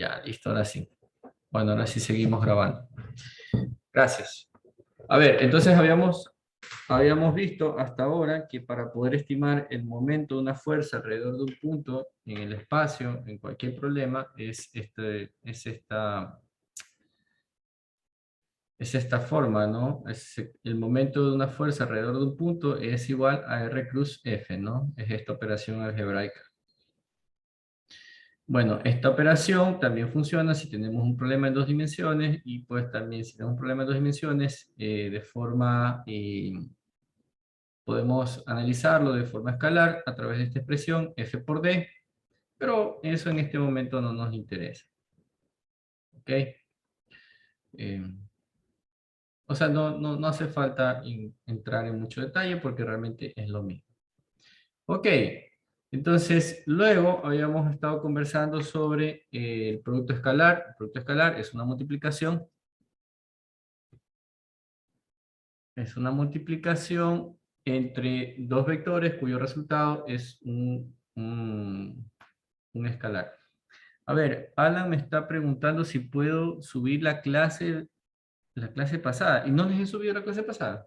Ya, listo, ahora sí. Bueno, ahora sí seguimos grabando. Gracias. A ver, entonces habíamos visto hasta ahora que para poder estimar el momento de una fuerza alrededor de un punto en el espacio, en cualquier problema, es esta forma, ¿no? El momento de una fuerza alrededor de un punto es igual a R cruz F, ¿no? Es esta operación algebraica. Bueno, esta operación también funciona si tenemos un problema en dos dimensiones y pues también si tenemos un problema en dos dimensiones podemos analizarlo de forma escalar a través de esta expresión f por d, pero eso en este momento no nos interesa. ¿Ok? Eh, o sea, no hace falta entrar en mucho detalle porque realmente es lo mismo. Ok, entonces luego habíamos estado conversando sobre el producto escalar. El producto escalar es una multiplicación. Es una multiplicación entre dos vectores cuyo resultado es un escalar. A ver, Alan me está preguntando si puedo subir la clase pasada. ¿Y no les he subido la clase pasada?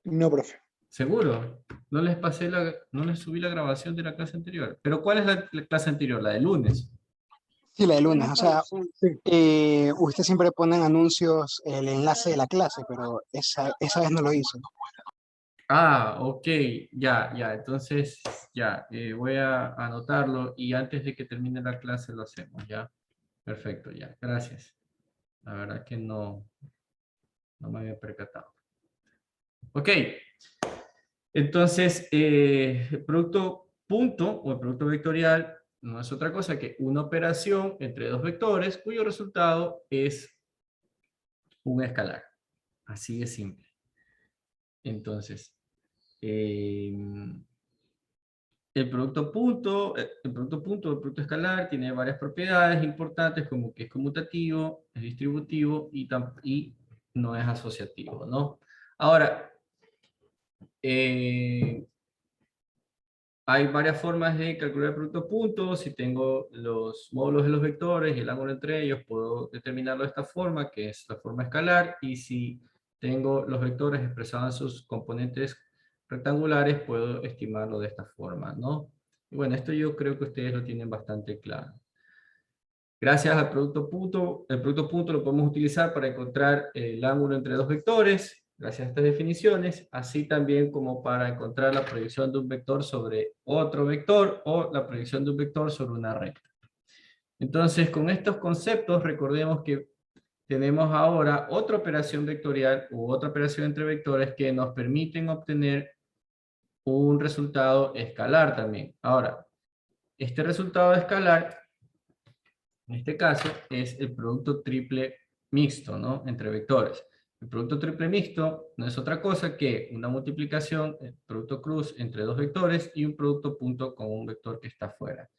No, profe. ¿Seguro? No les subí la grabación de la clase anterior. ¿Pero cuál es la clase anterior? La de lunes. Sí, la de lunes. O sea, Sí. usted siempre pone en anuncios el enlace de la clase, pero esa vez no lo hizo. Ah, ok, ya, entonces ya, voy a anotarlo y antes de que termine la clase lo hacemos, ¿ya? Perfecto, ya, gracias. La verdad que no me había percatado. Ok, entonces el producto punto o el producto vectorial no es otra cosa que una operación entre dos vectores cuyo resultado es un escalar. Así de simple. Entonces, eh, el producto escalar, tiene varias propiedades importantes, como que es conmutativo, es distributivo y no es asociativo, ¿no? Ahora, hay varias formas de calcular el producto punto. Si tengo los módulos de los vectores y el ángulo entre ellos, puedo determinarlo de esta forma, que es la forma escalar, y si tengo los vectores expresados en sus componentes rectangulares, puedo estimarlo de esta forma, ¿no? Y bueno, esto yo creo que ustedes lo tienen bastante claro. Gracias al producto punto, el producto punto lo podemos utilizar para encontrar el ángulo entre dos vectores, gracias a estas definiciones, así también como para encontrar la proyección de un vector sobre otro vector o la proyección de un vector sobre una recta. Entonces, con estos conceptos, recordemos que tenemos ahora otra operación vectorial u otra operación entre vectores que nos permiten obtener un resultado escalar también. Ahora, este resultado escalar en este caso es el producto triple mixto, ¿no? Entre vectores. El producto triple mixto no es otra cosa que una multiplicación, el producto cruz entre dos vectores y un producto punto con un vector que está fuera.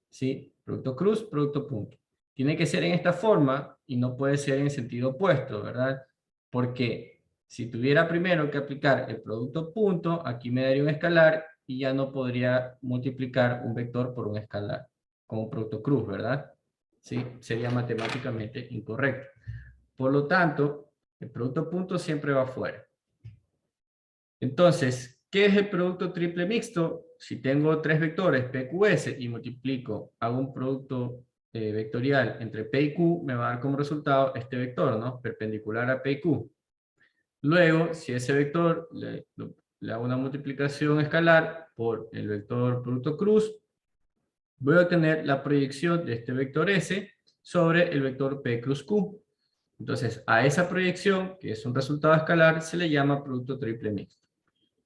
¿Sí? Producto cruz, producto punto. Tiene que ser en esta forma y no puede ser en sentido opuesto, ¿verdad? Porque si tuviera primero que aplicar el producto punto, aquí me daría un escalar y ya no podría multiplicar un vector por un escalar, con un producto cruz, ¿verdad? ¿Sí? Sería matemáticamente incorrecto. Por lo tanto, el producto punto siempre va afuera. Entonces, ¿qué es el producto triple mixto? Si tengo tres vectores PQS y multiplico, hago un producto vectorial entre P y Q, me va a dar como resultado este vector, ¿no? Perpendicular a P y Q. Luego, si ese vector le hago una multiplicación escalar por el vector producto cruz, voy a obtener la proyección de este vector S sobre el vector P cruz Q. Entonces, a esa proyección, que es un resultado escalar, se le llama producto triple mixto.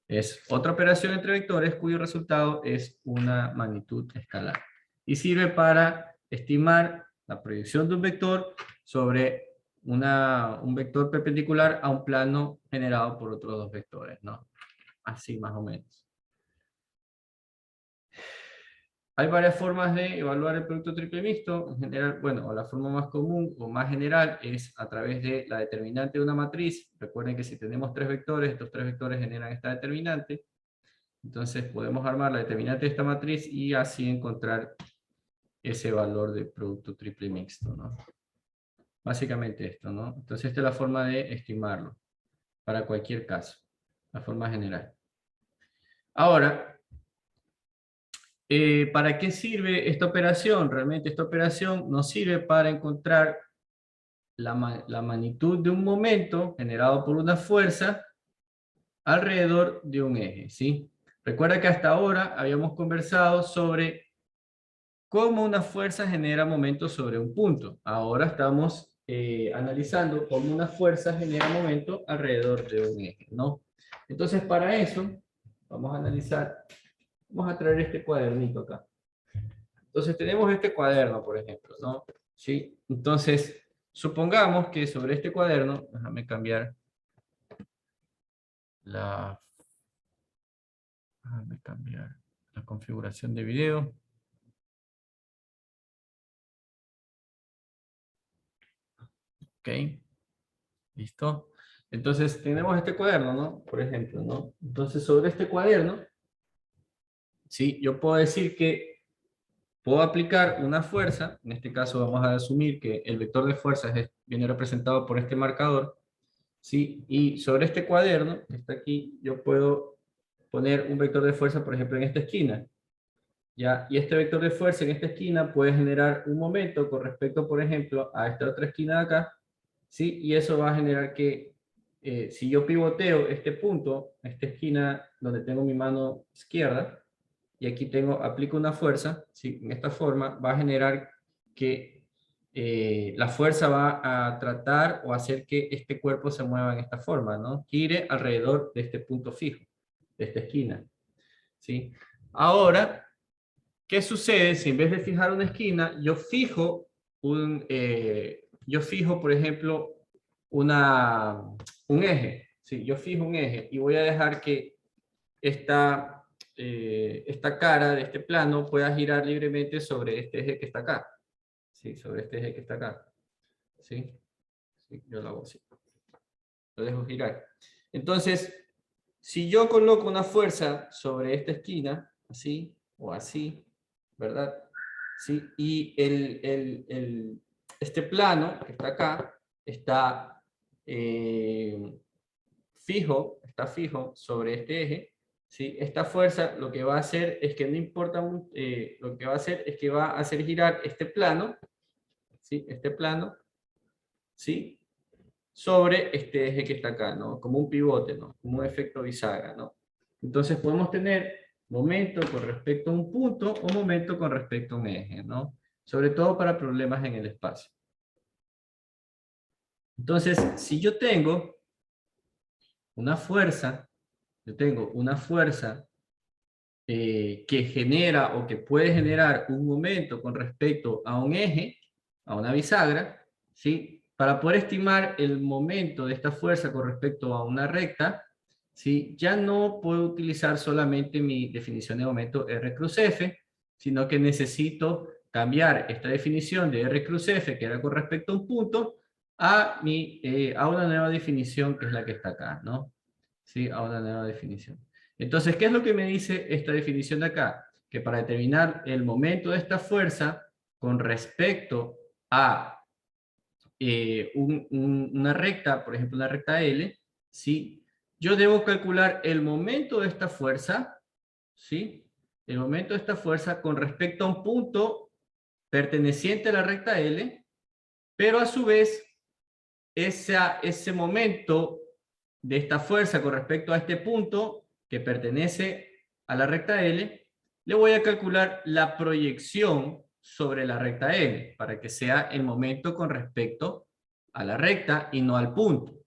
Es otra operación entre vectores cuyo resultado es una magnitud escalar. Y sirve para estimar la proyección de un vector sobre un vector perpendicular a un plano generado por otros dos vectores, ¿no? Así más o menos. Hay varias formas de evaluar el producto triple mixto. En general, bueno, la forma más común o más general es a través de la determinante de una matriz. Recuerden que si tenemos tres vectores, estos tres vectores generan esta determinante. Entonces podemos armar la determinante de esta matriz y así encontrar ese valor de producto triple mixto, ¿no? Básicamente esto, ¿no? Entonces esta es la forma de estimarlo para cualquier caso, la forma general. Ahora, ¿para qué sirve esta operación? Realmente esta operación nos sirve para encontrar la magnitud de un momento generado por una fuerza alrededor de un eje, ¿sí? Recuerda que hasta ahora habíamos conversado sobre cómo una fuerza genera momentos sobre un punto. Ahora estamos analizando cómo una fuerza genera momento alrededor de un eje, ¿no? Entonces, para eso, vamos a analizar, vamos a traer este cuadernito acá. Entonces, tenemos este cuaderno, por ejemplo, ¿no? ¿Sí? Entonces, supongamos que sobre este cuaderno, déjame cambiar la configuración de video. Ok, listo. Entonces tenemos este cuaderno, ¿no? Por ejemplo, ¿no? Entonces sobre este cuaderno, sí, yo puedo decir que puedo aplicar una fuerza. En este caso vamos a asumir que el vector de fuerzas viene representado por este marcador, ¿sí? Y sobre este cuaderno, que está aquí, yo puedo poner un vector de fuerza, por ejemplo, en esta esquina. ¿Ya? Y este vector de fuerza en esta esquina puede generar un momento con respecto, por ejemplo, a esta otra esquina de acá, ¿sí? Y eso va a generar que, si yo pivoteo este punto, esta esquina donde tengo mi mano izquierda, y aquí aplico una fuerza, ¿sí? En esta forma, va a generar que la fuerza va a tratar o hacer que este cuerpo se mueva en esta forma, ¿no? Gire alrededor de este punto fijo, de esta esquina, ¿sí? Ahora, ¿qué sucede si en vez de fijar una esquina, yo fijo, por ejemplo, un eje? ¿Sí? Yo fijo un eje y voy a dejar que esta cara de este plano pueda girar libremente sobre este eje que está acá. ¿Sí? Sobre este eje que está acá. ¿Sí? Sí, yo lo hago así. Lo dejo girar. Entonces, si yo coloco una fuerza sobre esta esquina, así o así, ¿verdad? ¿Sí? Y este plano que está acá está está fijo sobre este eje, ¿sí? Esta fuerza lo que va a hacer es que no importa, lo que va a hacer es que va a hacer girar este plano, ¿sí? Este plano, ¿sí? Sobre este eje que está acá, ¿no? Como un pivote, ¿no? Como un efecto bisagra, ¿no? Entonces podemos tener momento con respecto a un punto o momento con respecto a un eje, ¿no? Sobre todo para problemas en el espacio. Entonces, si yo tengo una fuerza, que genera o que puede generar un momento con respecto a un eje, a una bisagra, ¿sí? Para poder estimar el momento de esta fuerza con respecto a una recta, ¿sí? Ya no puedo utilizar solamente mi definición de momento R cruz F, sino que necesito cambiar esta definición de R cruz F, que era con respecto a un punto, a una nueva definición que es la que está acá, ¿no? ¿Sí? A una nueva definición. Entonces, ¿qué es lo que me dice esta definición de acá? Que para determinar el momento de esta fuerza con respecto a una recta, por ejemplo, una recta L, ¿sí? Yo debo calcular el momento de esta fuerza, ¿sí? El momento de esta fuerza con respecto a un punto perteneciente a la recta L, pero a su vez, ese momento de esta fuerza con respecto a este punto que pertenece a la recta L, le voy a calcular la proyección sobre la recta L, para que sea el momento con respecto a la recta y no al punto.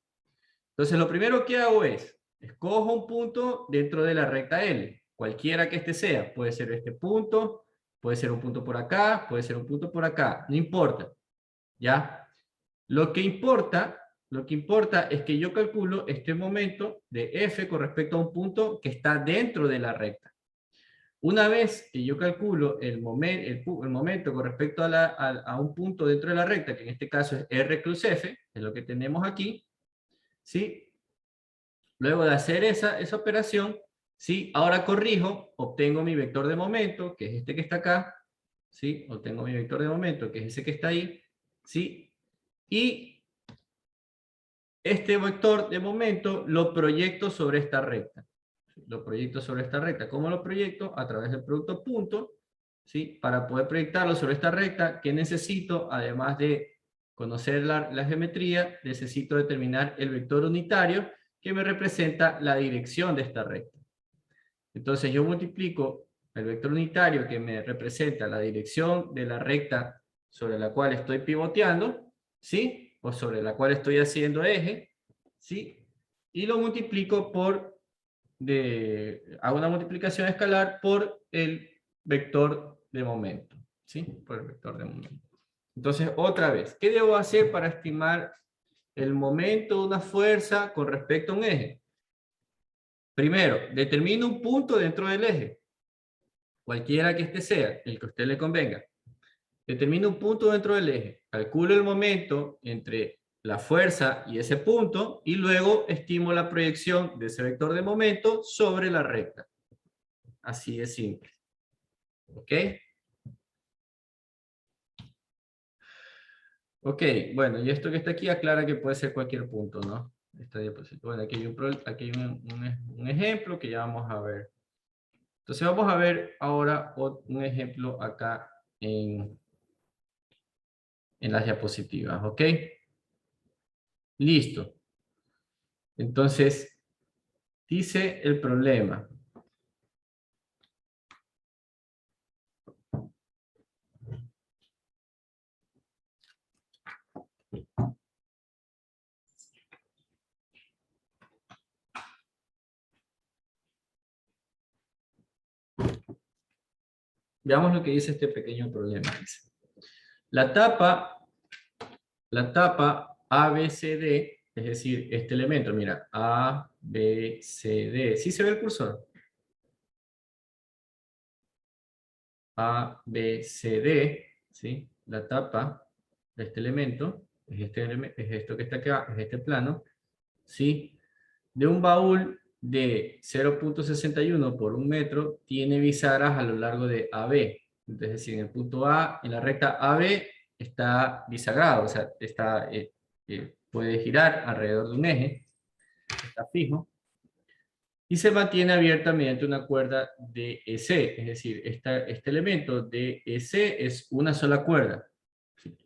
Entonces lo primero que hago es, escojo un punto dentro de la recta L, cualquiera que este sea, puede ser este punto, puede ser un punto por acá, puede ser un punto por acá, no importa, ¿ya? Lo que importa es que yo calculo este momento de F con respecto a un punto que está dentro de la recta. Una vez que yo calculo el momento con respecto a un punto dentro de la recta, que en este caso es R cruz F, es lo que tenemos aquí, ¿sí? Luego de hacer esa operación, ¿sí? Ahora corrijo, obtengo mi vector de momento, que es este que está acá, ¿sí? O tengo mi vector de momento, que es ese que está ahí, ¿sí? Y este vector de momento lo proyecto sobre esta recta. Lo proyecto sobre esta recta. ¿Cómo lo proyecto? A través del producto punto, ¿sí? Para poder proyectarlo sobre esta recta, ¿qué necesito? Además de conocer la geometría, necesito determinar el vector unitario que me representa la dirección de esta recta. Entonces yo multiplico el vector unitario que me representa la dirección de la recta sobre la cual estoy pivoteando, ¿sí? O sobre la cual estoy haciendo eje, ¿sí? Y lo multiplico hago una multiplicación escalar por el vector de momento, ¿sí? Por el vector de momento. Entonces, otra vez, ¿qué debo hacer para estimar el momento de una fuerza con respecto a un eje? Primero, determino un punto dentro del eje, cualquiera que este sea, el que a usted le convenga. Determino un punto dentro del eje, calculo el momento entre la fuerza y ese punto, y luego estimo la proyección de ese vector de momento sobre la recta. Así de simple. ¿Ok? Ok, bueno, y esto que está aquí aclara que puede ser cualquier punto, ¿no? Esta diapositiva. Bueno, aquí hay un ejemplo que ya vamos a ver. Entonces vamos a ver ahora un ejemplo acá en las diapositivas, ¿ok? Listo. Entonces, dice el problema. Veamos lo que dice este pequeño problema. Dice, la tapa ABCD, es decir, este elemento, mira, ABCD. ¿Sí se ve el cursor? ABCD, ¿sí? La tapa de este elemento, es esto que está acá, es este plano, ¿sí? De un baúl de 0.61 por 1 metro, tiene bisagras a lo largo de AB. Es decir, en el punto A, en la recta AB, está bisagrado, o sea, puede girar alrededor de un eje, está fijo, y se mantiene abierta mediante una cuerda DEC, es decir, este elemento DEC es una sola cuerda.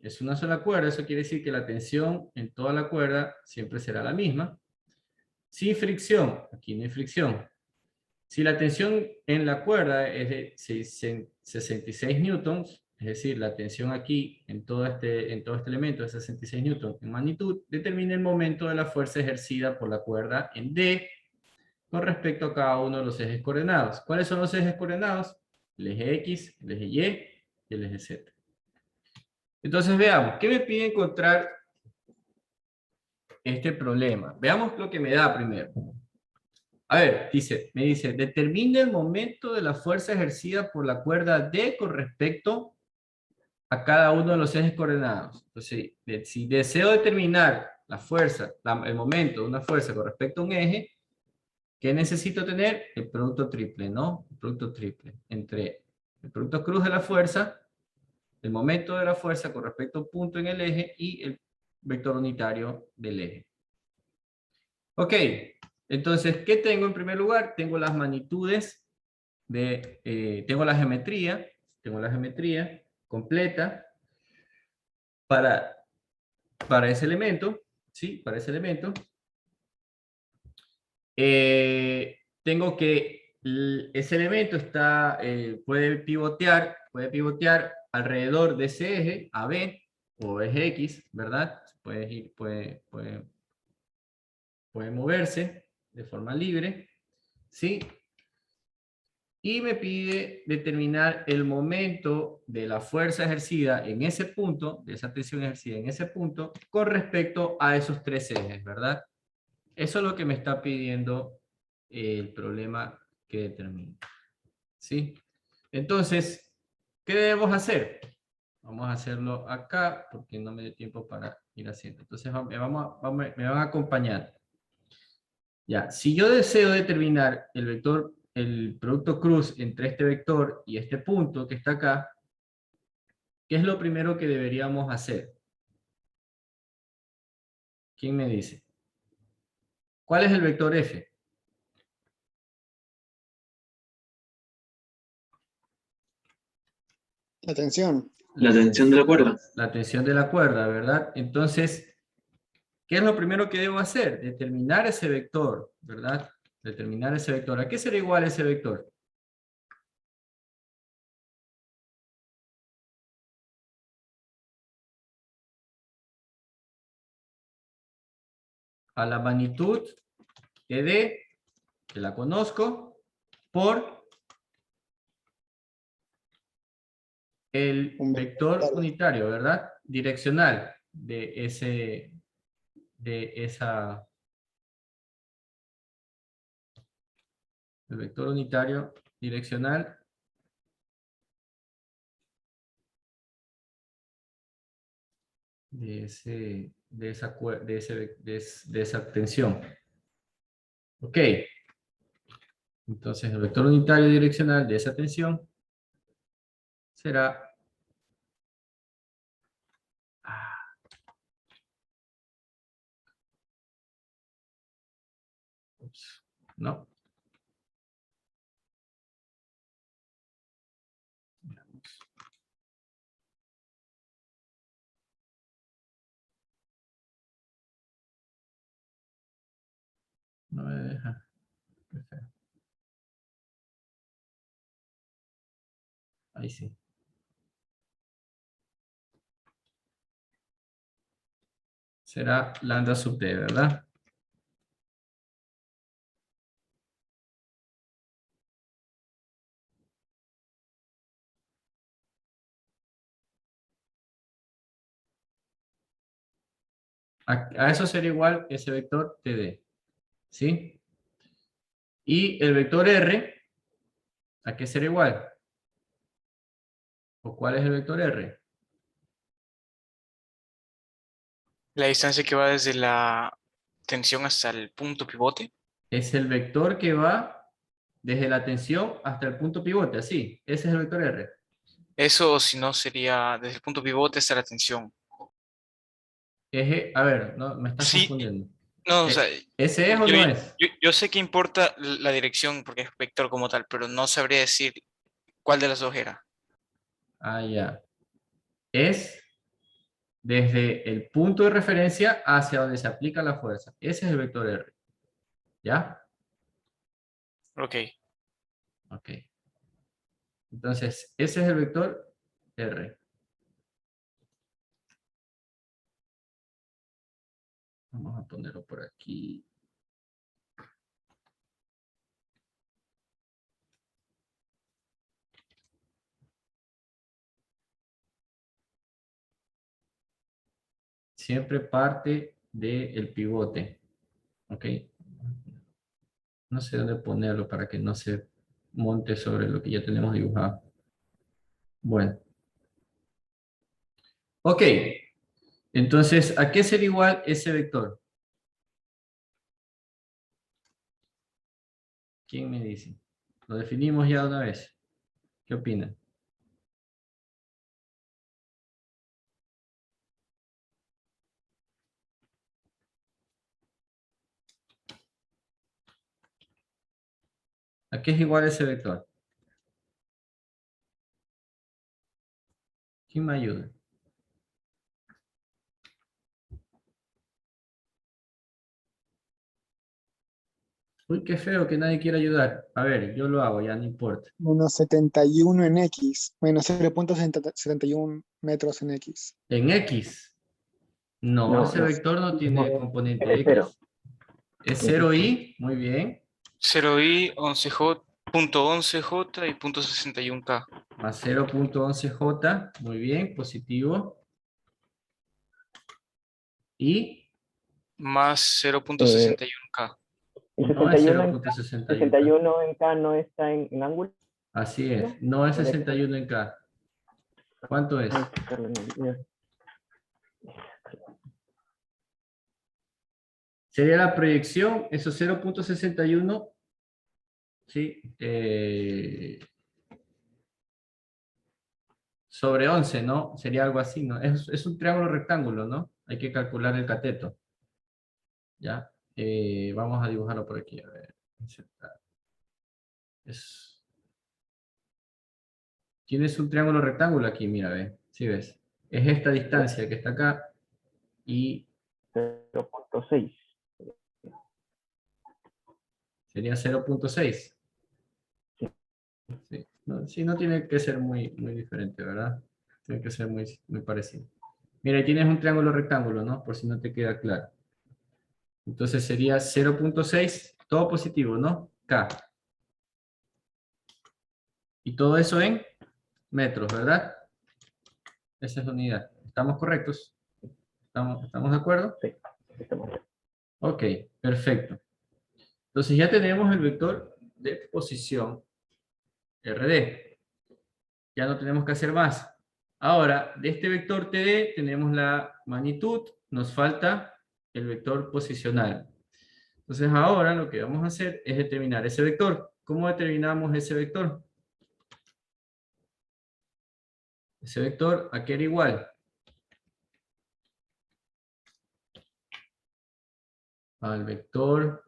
Es una sola cuerda, eso quiere decir que la tensión en toda la cuerda siempre será la misma. Sin fricción, aquí no hay fricción. Si la tensión en la cuerda es de 66 newtons, es decir, la tensión aquí en todo este elemento es 66 newtons en magnitud, determina el momento de la fuerza ejercida por la cuerda en D con respecto a cada uno de los ejes coordenados. ¿Cuáles son los ejes coordenados? El eje X, el eje Y y el eje Z. Entonces veamos, ¿qué me pide encontrar este problema? Veamos lo que me da primero. A ver, me dice, determina el momento de la fuerza ejercida por la cuerda D con respecto a cada uno de los ejes coordenados. Entonces, si deseo determinar la fuerza, el momento de una fuerza con respecto a un eje, ¿qué necesito tener? El producto triple, ¿no? El producto triple entre el producto cruz de la fuerza, el momento de la fuerza con respecto a un punto en el eje y el vector unitario del eje. Ok, entonces, ¿qué tengo en primer lugar? Tengo las magnitudes tengo la geometría completa para ese elemento, ¿sí? Para ese elemento. Tengo que ese elemento puede pivotear alrededor de ese eje, AB, o eje X, ¿verdad? Puede moverse de forma libre, ¿sí? Y me pide determinar el momento de la fuerza ejercida en ese punto, de esa tensión ejercida en ese punto, con respecto a esos tres ejes, ¿verdad? Eso es lo que me está pidiendo el problema que determino, ¿sí? Entonces, ¿qué debemos hacer? Vamos a hacerlo acá, porque no me dio tiempo para ir haciendo. Entonces, me van a acompañar. Ya, si yo deseo determinar el producto cruz entre este vector y este punto que está acá, ¿qué es lo primero que deberíamos hacer? ¿Quién me dice? ¿Cuál es el vector F? La tensión. La tensión de la cuerda. La tensión de la cuerda, ¿verdad? Entonces, ¿qué es lo primero que debo hacer? Determinar ese vector, ¿verdad? Determinar ese vector. ¿A qué será igual ese vector? A la magnitud de, que la conozco, por el Un vector vector. unitario, ¿verdad? Direccional de esa, el vector unitario direccional de esa tensión. Ok. Entonces el vector unitario direccional de esa tensión será ups, no. No me deja. Ahí sí. Será lambda sub d, ¿verdad? A eso será igual ese vector td. ¿Sí? Y el vector r, ¿a qué será igual? ¿O cuál es el vector r? La distancia que va desde la tensión hasta el punto pivote. Es el vector que va desde la tensión hasta el punto pivote, así. Ese es el vector r. Eso, si no, sería desde el punto pivote hasta la tensión. Eje, a ver, no, me estás Sí, confundiendo. no, o sea, ¿Ese es o yo, no es? yo sé que importa la dirección porque es vector como tal, pero no sabría decir cuál de las dos era. Ah, ya. Es desde el punto de referencia hacia donde se aplica la fuerza. Ese es el vector R. ¿Ya? Ok. Ok. Entonces, ese es el vector R. Vamos a ponerlo por aquí. Siempre parte del pivote. ¿Ok? No sé dónde ponerlo para que no se monte sobre lo que ya tenemos dibujado. Bueno. Ok. Entonces, ¿a qué será igual ese vector? ¿Quién me dice? Lo definimos ya de una vez. ¿Qué opinan? ¿A qué es igual ese vector? ¿Quién me ayuda? Uy, qué feo que nadie quiera ayudar. A ver, yo lo hago, ya no importa. Menos 71 en X. Menos 0.71 metros en X. En X. No, No, ese no. vector no tiene componente Es cero. X. Es 0i, muy bien, 0i, 11J, punto 11J y punto 61K. más 0.11j, muy bien, positivo. Y Más 0.61K. El no es 61 en K, 0.61K. 61 en K no está en ángulo. Así es, no es Correcto. 61 en K. ¿Cuánto es? Ay, Carlos, mira. Sería la proyección, esos 0.61, ¿sí? sobre 11, ¿no? Sería algo así, ¿no? Es un triángulo rectángulo, ¿no? Hay que calcular el cateto. ¿Ya? Vamos a dibujarlo por aquí, a ver. Tienes un triángulo rectángulo aquí, mira, ve. ¿Sí ves? Es esta distancia que está acá y 0.6. sería 0.6. Sí. Sí. No, sí, no tiene que ser muy diferente, ¿verdad? Tiene que ser muy parecido. Mira, ahí tienes un triángulo rectángulo, ¿no? Por si no te queda claro. Entonces sería 0.6, todo positivo, ¿no? K. Y todo eso en metros, ¿verdad? Esa es la unidad. ¿Estamos correctos? ¿Estamos de acuerdo? Sí, estamos bien. Ok, perfecto. Entonces ya tenemos el vector de posición RD. Ya no tenemos que hacer más. Ahora, de este vector TD tenemos la magnitud, nos falta el vector posicional. Entonces ahora lo que vamos a hacer es determinar ese vector. ¿Cómo determinamos ese vector? Ese vector, ¿a qué era igual? Al vector...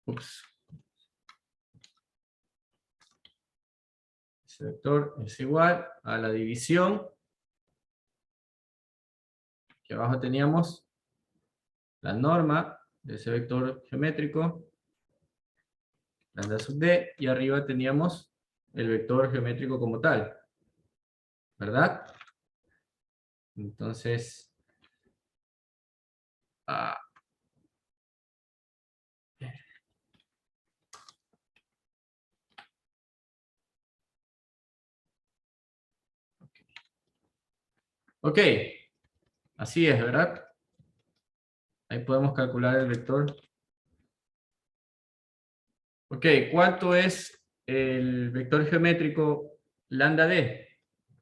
Ups. Ese vector es igual a la división. Aquí abajo teníamos la norma de ese vector geométrico, lambda sub d, y arriba teníamos el vector geométrico como tal, ¿verdad? Entonces, ok, así es, ¿verdad? Ahí podemos calcular el vector. Ok, ¿cuánto es el vector geométrico lambda d?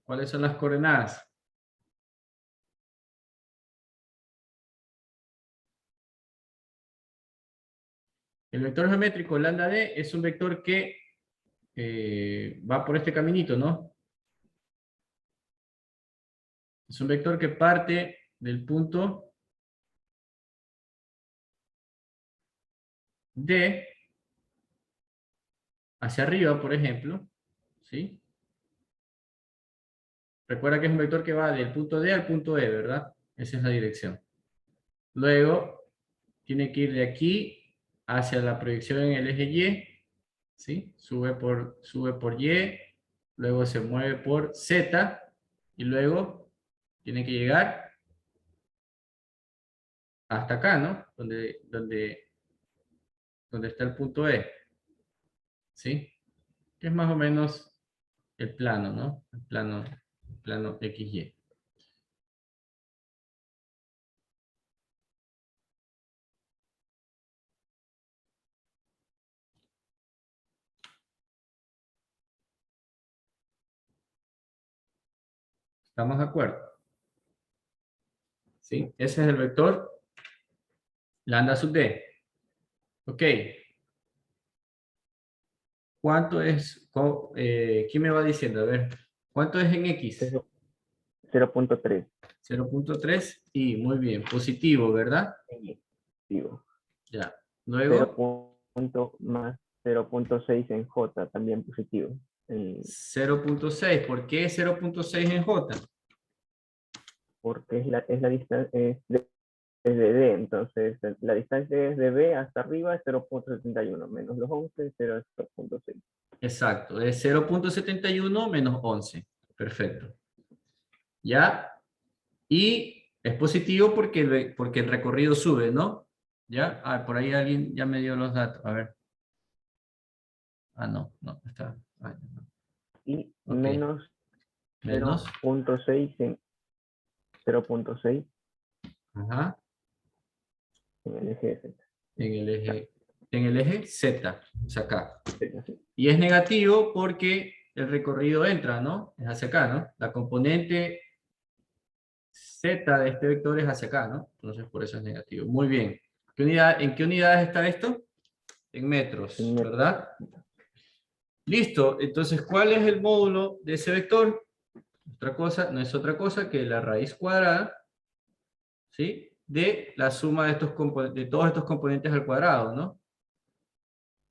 ¿Cuáles son las coordenadas? El vector geométrico lambda d es un vector que va por este caminito, ¿no? Es un vector que parte del punto D hacia arriba, por ejemplo, ¿sí? Recuerda que es un vector que va del punto D al punto E, ¿verdad? Esa es la dirección. Luego, tiene que ir de aquí hacia la proyección en el eje Y, ¿sí? Sube por Y, luego se mueve por Z, y luego tiene que llegar hasta acá, ¿no? Donde está el punto E, ¿sí? Que es más o menos el plano, ¿no? El plano XY. ¿Estamos de acuerdo? ¿Sí? Ese es el vector lambda sub d. Ok. ¿Cuánto es? ¿Quién me va diciendo? A ver. ¿Cuánto es en X? 0.3. 0.3 y muy bien. Positivo, ¿verdad? Negativo. Ya. Luego, 0.6 en J, también positivo. 0.6. ¿Por qué 0.6 en J? Porque es la distancia, es de D, entonces la distancia es de B hasta arriba es 0.71, menos los 11, 0.6. Exacto. Es 0.71 menos 11. Perfecto. ¿Ya? Y es positivo porque el recorrido sube, ¿no? ¿Ya? Ah, por ahí alguien ya me dio los datos. A ver. Ah, no, está. Ah, no. Y Ok. menos Menos. 0.6 en 0.6 Ajá. en el eje Z. En el eje Z, o sea acá. Sí. Y es negativo porque el recorrido entra, ¿no? Es hacia acá, ¿no? La componente Z de este vector es hacia acá, ¿no? Entonces por eso es negativo. Muy bien. ¿En qué unidades está esto? En metros, En metros. ¿verdad? Listo, entonces, ¿cuál es el módulo de ese vector? No es otra cosa que la raíz cuadrada, ¿sí? De la suma de, de todos estos componentes al cuadrado, ¿no?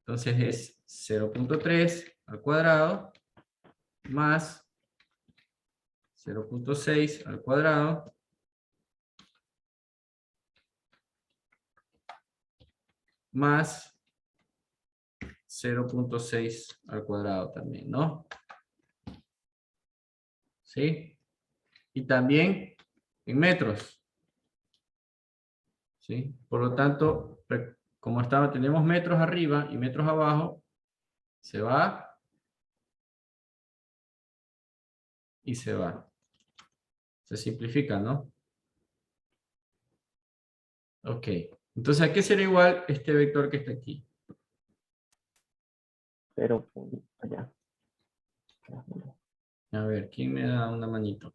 Entonces es 0.3 al cuadrado más 0.6 al cuadrado más 0.6 al cuadrado también, ¿no? ¿Sí? Y también en metros. ¿Sí? Por lo tanto, como tenemos metros arriba y metros abajo, se va y se va. Se simplifica, ¿no? Ok. Entonces, ¿a qué será igual este vector que está aquí? 0. Allá. A ver, ¿quién me da una manito?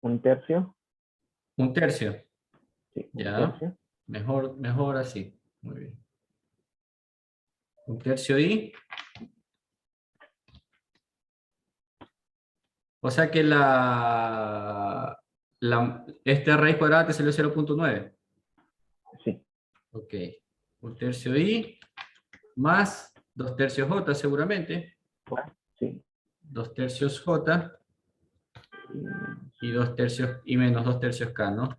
Un tercio. Un tercio. Sí, un Ya. tercio. Mejor así. Muy bien. Un tercio y... O sea que esta raíz cuadrada te salió 0.9. Sí. Ok. Un tercio y más 2 tercios j seguramente. Sí. 2 tercios j y 2 tercios y menos 2 tercios k, ¿no?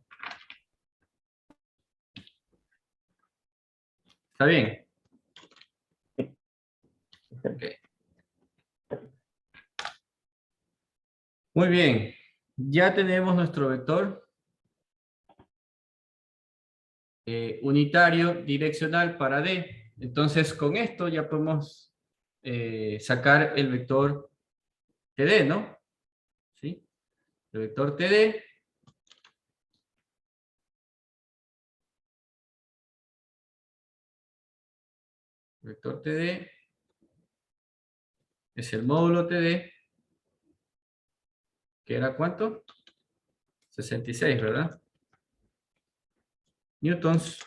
¿Está bien? Ok. Muy bien. Ya tenemos nuestro vector unitario direccional para D. Entonces, con esto ya podemos sacar el vector TD, ¿no? ¿Sí? El vector TD es el módulo TD, que era ¿cuánto? 66, ¿verdad? Newtons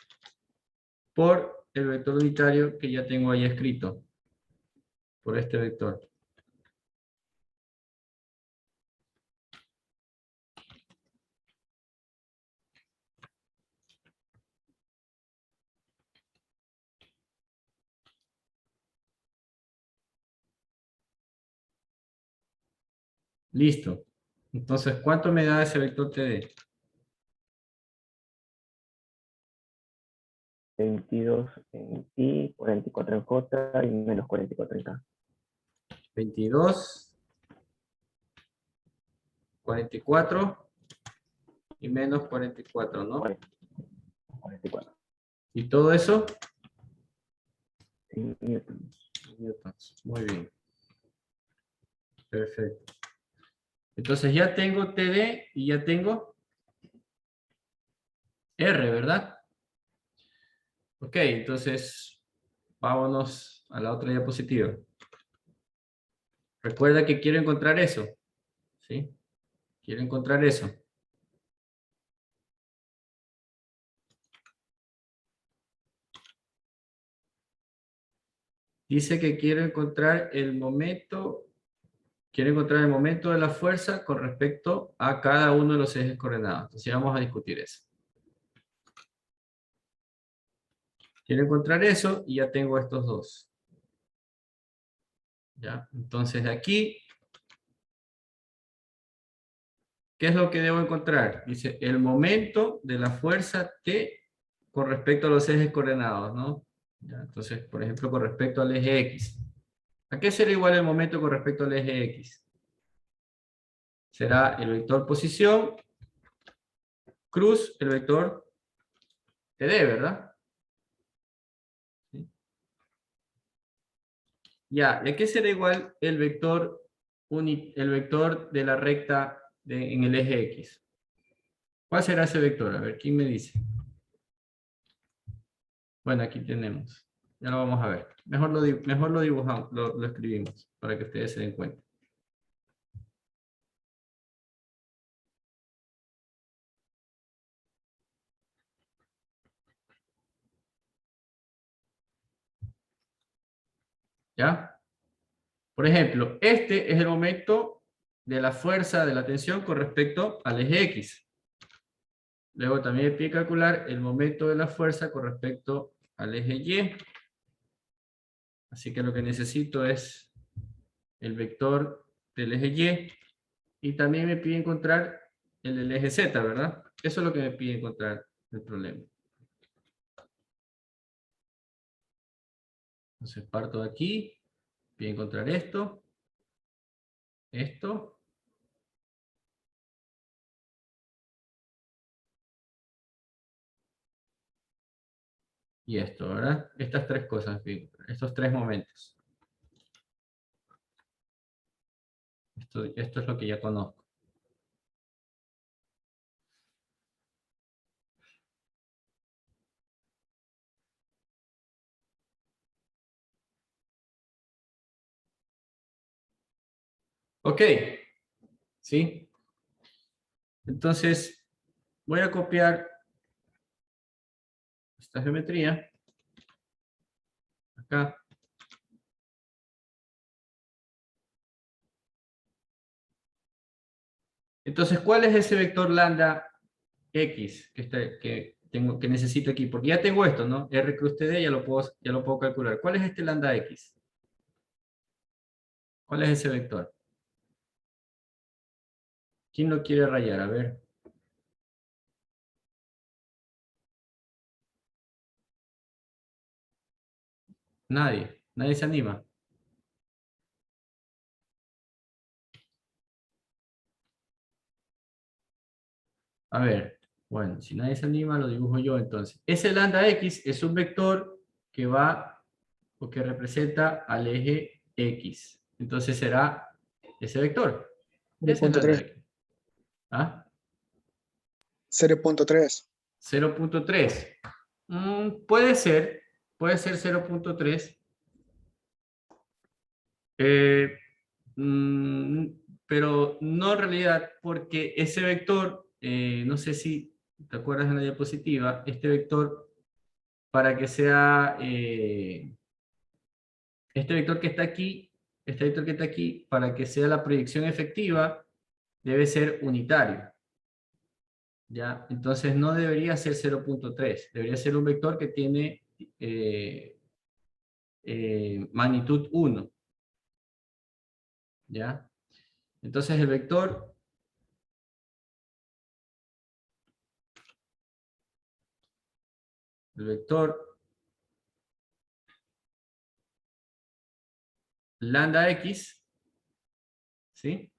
por el vector unitario que ya tengo ahí escrito, por este vector. Listo. Entonces, ¿cuánto me da ese vector TD? 22 en I, 44 en J y menos 44 en K. 22, 44 y menos 44, ¿no? 44. ¿Y todo eso? En newtons. Newtons. Muy bien. Perfecto. Entonces ya tengo TD y ya tengo R, ¿verdad? Ok, entonces vámonos a la otra diapositiva. Recuerda que quiero encontrar eso. ¿Sí? Quiero encontrar eso. Dice que quiero encontrar el momento de la fuerza con respecto a cada uno de los ejes coordenados. Entonces vamos a discutir eso. Quiero encontrar eso y ya tengo estos dos. ¿Ya? Entonces de aquí, ¿qué es lo que debo encontrar? Dice el momento de la fuerza T con respecto a los ejes coordenados, ¿no? ¿Ya? Entonces, por ejemplo, con respecto al eje X. ¿A qué será igual el momento con respecto al eje X? Será el vector posición cruz el vector TD, ¿verdad? ¿Sí? Ya, ¿y a qué será igual el vector de la recta en el eje X? ¿Cuál será ese vector? A ver, ¿quién me dice? Bueno, aquí tenemos. Ya lo vamos a ver. Mejor lo dibujamos, lo escribimos, para que ustedes se den cuenta. ¿Ya? Por ejemplo, este es el momento de la fuerza de la tensión con respecto al eje X. Luego también hay que calcular el momento de la fuerza con respecto al eje Y. Así que lo que necesito es el vector del eje Y. Y también me pide encontrar el del eje Z, ¿verdad? Eso es lo que me pide encontrar el problema. Entonces parto de aquí. Pide encontrar esto. Esto. Y esto, ¿verdad? Estas tres cosas, estos tres momentos. Esto es lo que ya conozco. Ok. ¿Sí? Entonces, voy a copiar esta geometría. Acá. Entonces, ¿cuál es ese vector lambda X que necesito aquí? Porque ya tengo esto, ¿no? R cruz TD ya lo puedo calcular. ¿Cuál es este lambda X? ¿Cuál es ese vector? ¿Quién lo quiere rayar? A ver. Nadie. Nadie se anima. A ver. Bueno, si nadie se anima, lo dibujo yo entonces. Ese lambda X es un vector que va o que representa al eje X. Entonces será ese vector. Ese es lambda 0.3. X. ¿Ah? 0.3. 0.3. Puede ser 0.3. Pero no en realidad, porque ese vector, no sé si te acuerdas en la diapositiva, este vector, para que sea, este vector que está aquí, para que sea la proyección efectiva, debe ser unitario. ¿Ya? Entonces no debería ser 0.3, debería ser un vector que tiene magnitud 1. ¿Ya? Entonces el vector lambda X, ¿sí?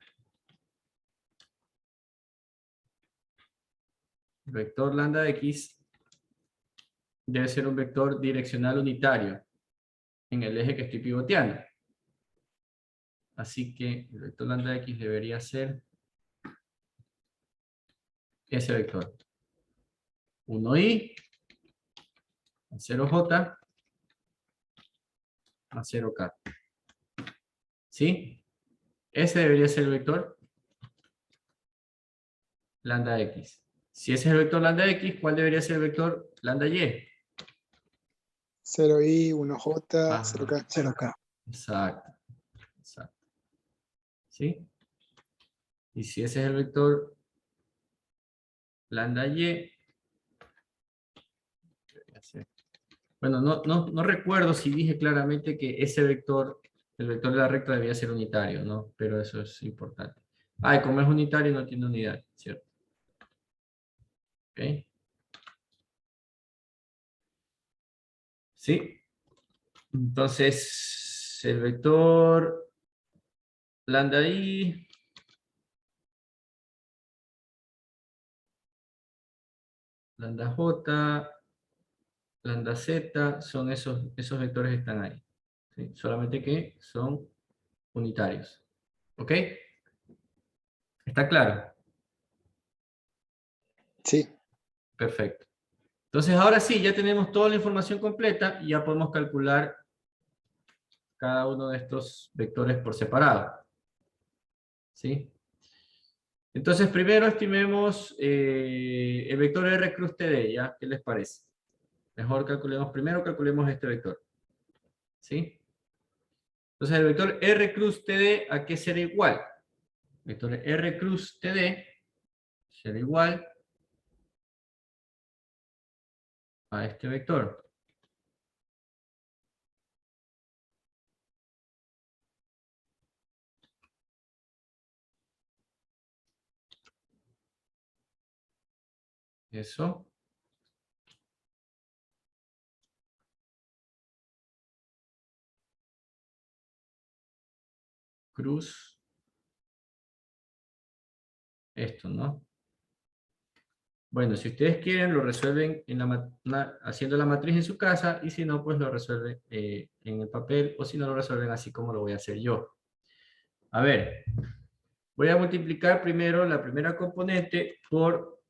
El vector lambda X debe ser un vector direccional unitario en el eje que estoy pivoteando. Así que el vector lambda X debería ser ese vector. 1i a 0j a 0k. ¿Sí? Ese debería ser el vector lambda X. Si ese es el vector lambda X, ¿cuál debería ser el vector lambda Y? 0i, 1j, Ajá. 0k. 0K. Exacto. Exacto. ¿Sí? Y si ese es el vector lambda Y, bueno, no recuerdo si dije claramente que ese vector, el vector de la recta debía ser unitario, ¿no? Pero eso es importante. Ah, y como es unitario no tiene unidad, ¿cierto? ¿Ok? ¿Sí? Entonces, el vector lambda I, lambda J, lambda Z, son esos vectores que están ahí. ¿Sí? Solamente que son unitarios. ¿Ok? ¿Está claro? Sí. Perfecto. Entonces ahora sí, ya tenemos toda la información completa y ya podemos calcular cada uno de estos vectores por separado. ¿Sí? Entonces primero estimemos el vector R cruz TD, ¿ya? ¿Qué les parece? Mejor calculemos primero, calculemos este vector. ¿Sí? Entonces el vector R cruz TD, ¿a qué será igual? El vector R cruz TD será igual a este vector. Eso. Cruz. Esto, ¿no? Bueno, si ustedes quieren, lo resuelven en haciendo la matriz en su casa, y si no, pues lo resuelven en el papel, o si no, lo resuelven así como lo voy a hacer yo. A ver, voy a multiplicar primero la primera componente por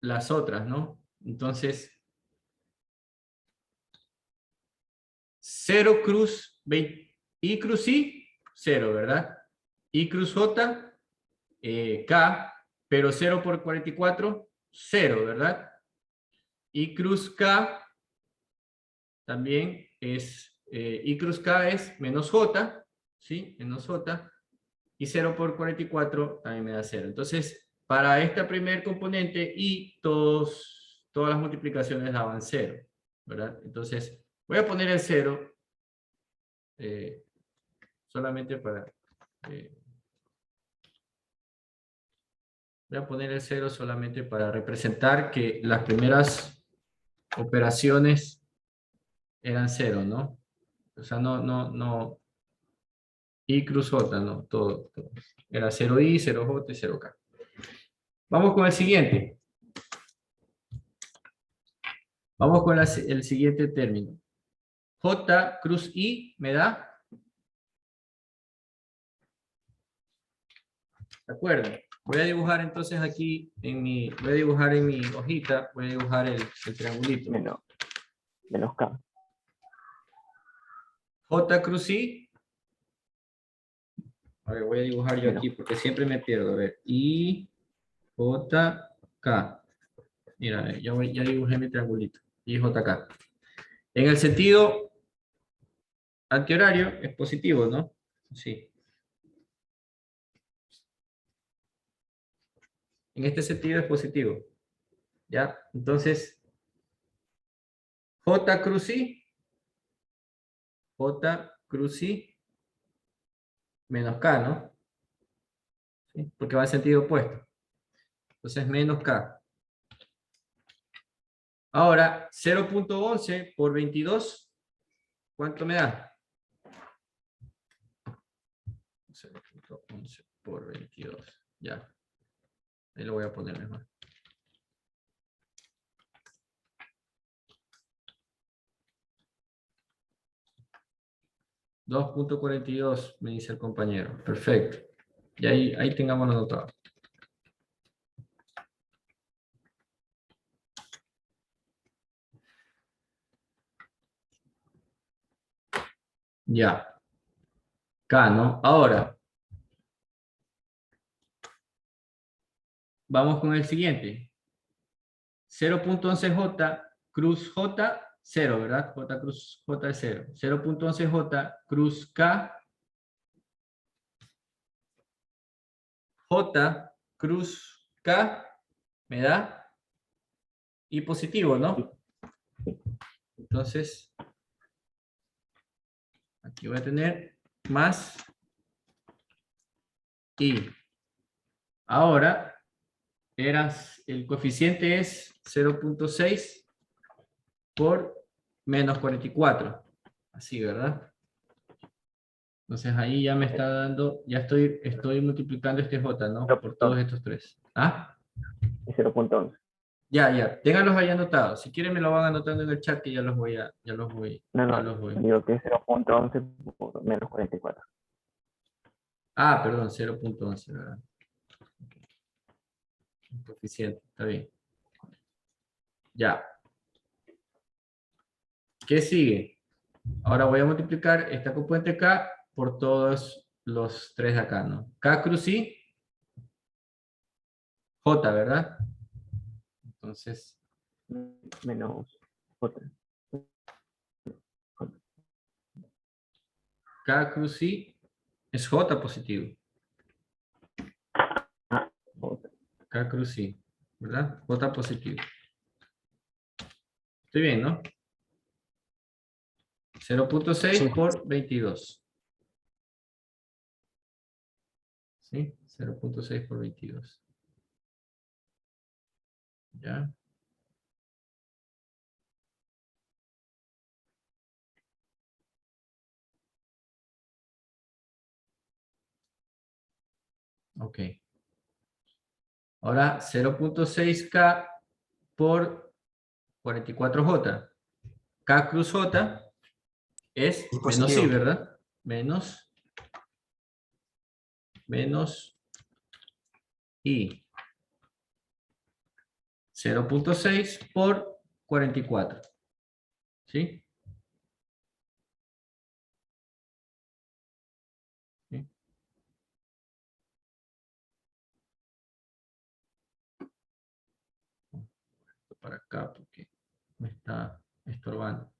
las otras, ¿no? Entonces, 0 cruz I cruz I, 0, ¿verdad? I cruz J, K, pero 0 por 44, 0, ¿verdad? I cruz K también es, I cruz K es menos J, ¿sí? Menos J, y 0 por 44 también me da 0. Entonces, para esta primer componente, I, todas las multiplicaciones daban 0, ¿verdad? Entonces, voy a poner el 0, solamente para... voy a poner el 0 solamente para representar que las primeras operaciones eran 0, ¿no? O sea, no, I cruz J, no, todo. Era 0I, 0J y 0K. Vamos con el siguiente. Vamos con el siguiente término. J cruz I me da... ¿De acuerdo? Voy a dibujar entonces aquí voy a dibujar en mi hojita, voy a dibujar el triangulito. Menos K. J cruz I. A ver, voy a dibujar yo aquí porque siempre me pierdo. A ver, I, J, K. Mira, ya dibujé mi triangulito. I, J, K. En el sentido antihorario es positivo, ¿no? Sí. En este sentido es positivo. ¿Ya? Entonces, J cruz I, J cruz I, menos K, ¿no? ¿Sí? Porque va en sentido opuesto. Entonces, menos K. Ahora, 0.11 por 22, ¿cuánto me da? 0.11 por 22. Ya. Ahí lo voy a poner mejor. 2.42, me dice el compañero. Perfecto. Y ahí tengamos anotado. Ya. K, ¿no? Ahora. Vamos con el siguiente. 0.11J cruz J, 0, ¿verdad? J cruz J es 0. 0.11J cruz K. J cruz K me da I positivo, ¿no? Entonces, aquí voy a tener más I. Ahora, el coeficiente es 0.6 por menos 44. Así, ¿verdad? Entonces ahí ya me está dando, ya estoy multiplicando este J, ¿no? Por todos estos tres. ¿Ah? Y 0.11. Ya. Ténganlos ahí anotados. Si quieren me lo van anotando en el chat que ya los voy. Digo que es 0.11 por menos 44. Ah, perdón, 0.11, ¿verdad? Coeficiente, está bien. Ya. ¿Qué sigue? Ahora voy a multiplicar esta componente K por todos los tres de acá, ¿no? K cruz I, J, ¿verdad? Entonces, Menos J. K cruz I es J positivo. K cruz I, ¿verdad? J positivo. Estoy bien, ¿no? 0.6 Sí. por 22. ¿Sí? 0.6 por 22. ¿Ya? Ok. Ahora 0.6K por 44J. K cruz J es Y menos I, positivo. ¿verdad? Menos I. 0.6 por 44. ¿Sí? ¿Sí? Esto para acá porque me está estorbando.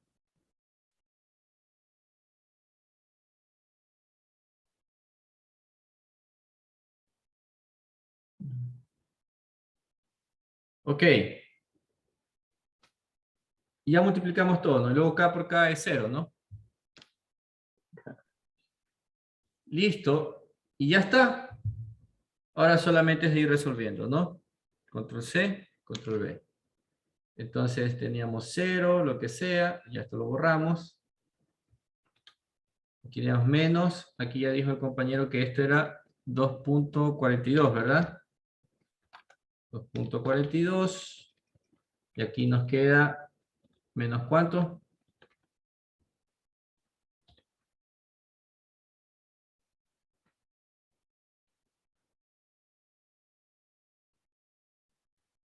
Ok. Y ya multiplicamos todo, ¿no? Y luego K por K es 0, ¿no? Listo. Y ya está. Ahora solamente es de ir resolviendo, ¿no? Control C, control V. Entonces teníamos 0, lo que sea. Ya esto lo borramos. Aquí teníamos menos. Aquí ya dijo el compañero que esto era 2.42, ¿verdad? 2.42. Y aquí nos queda menos ¿cuánto?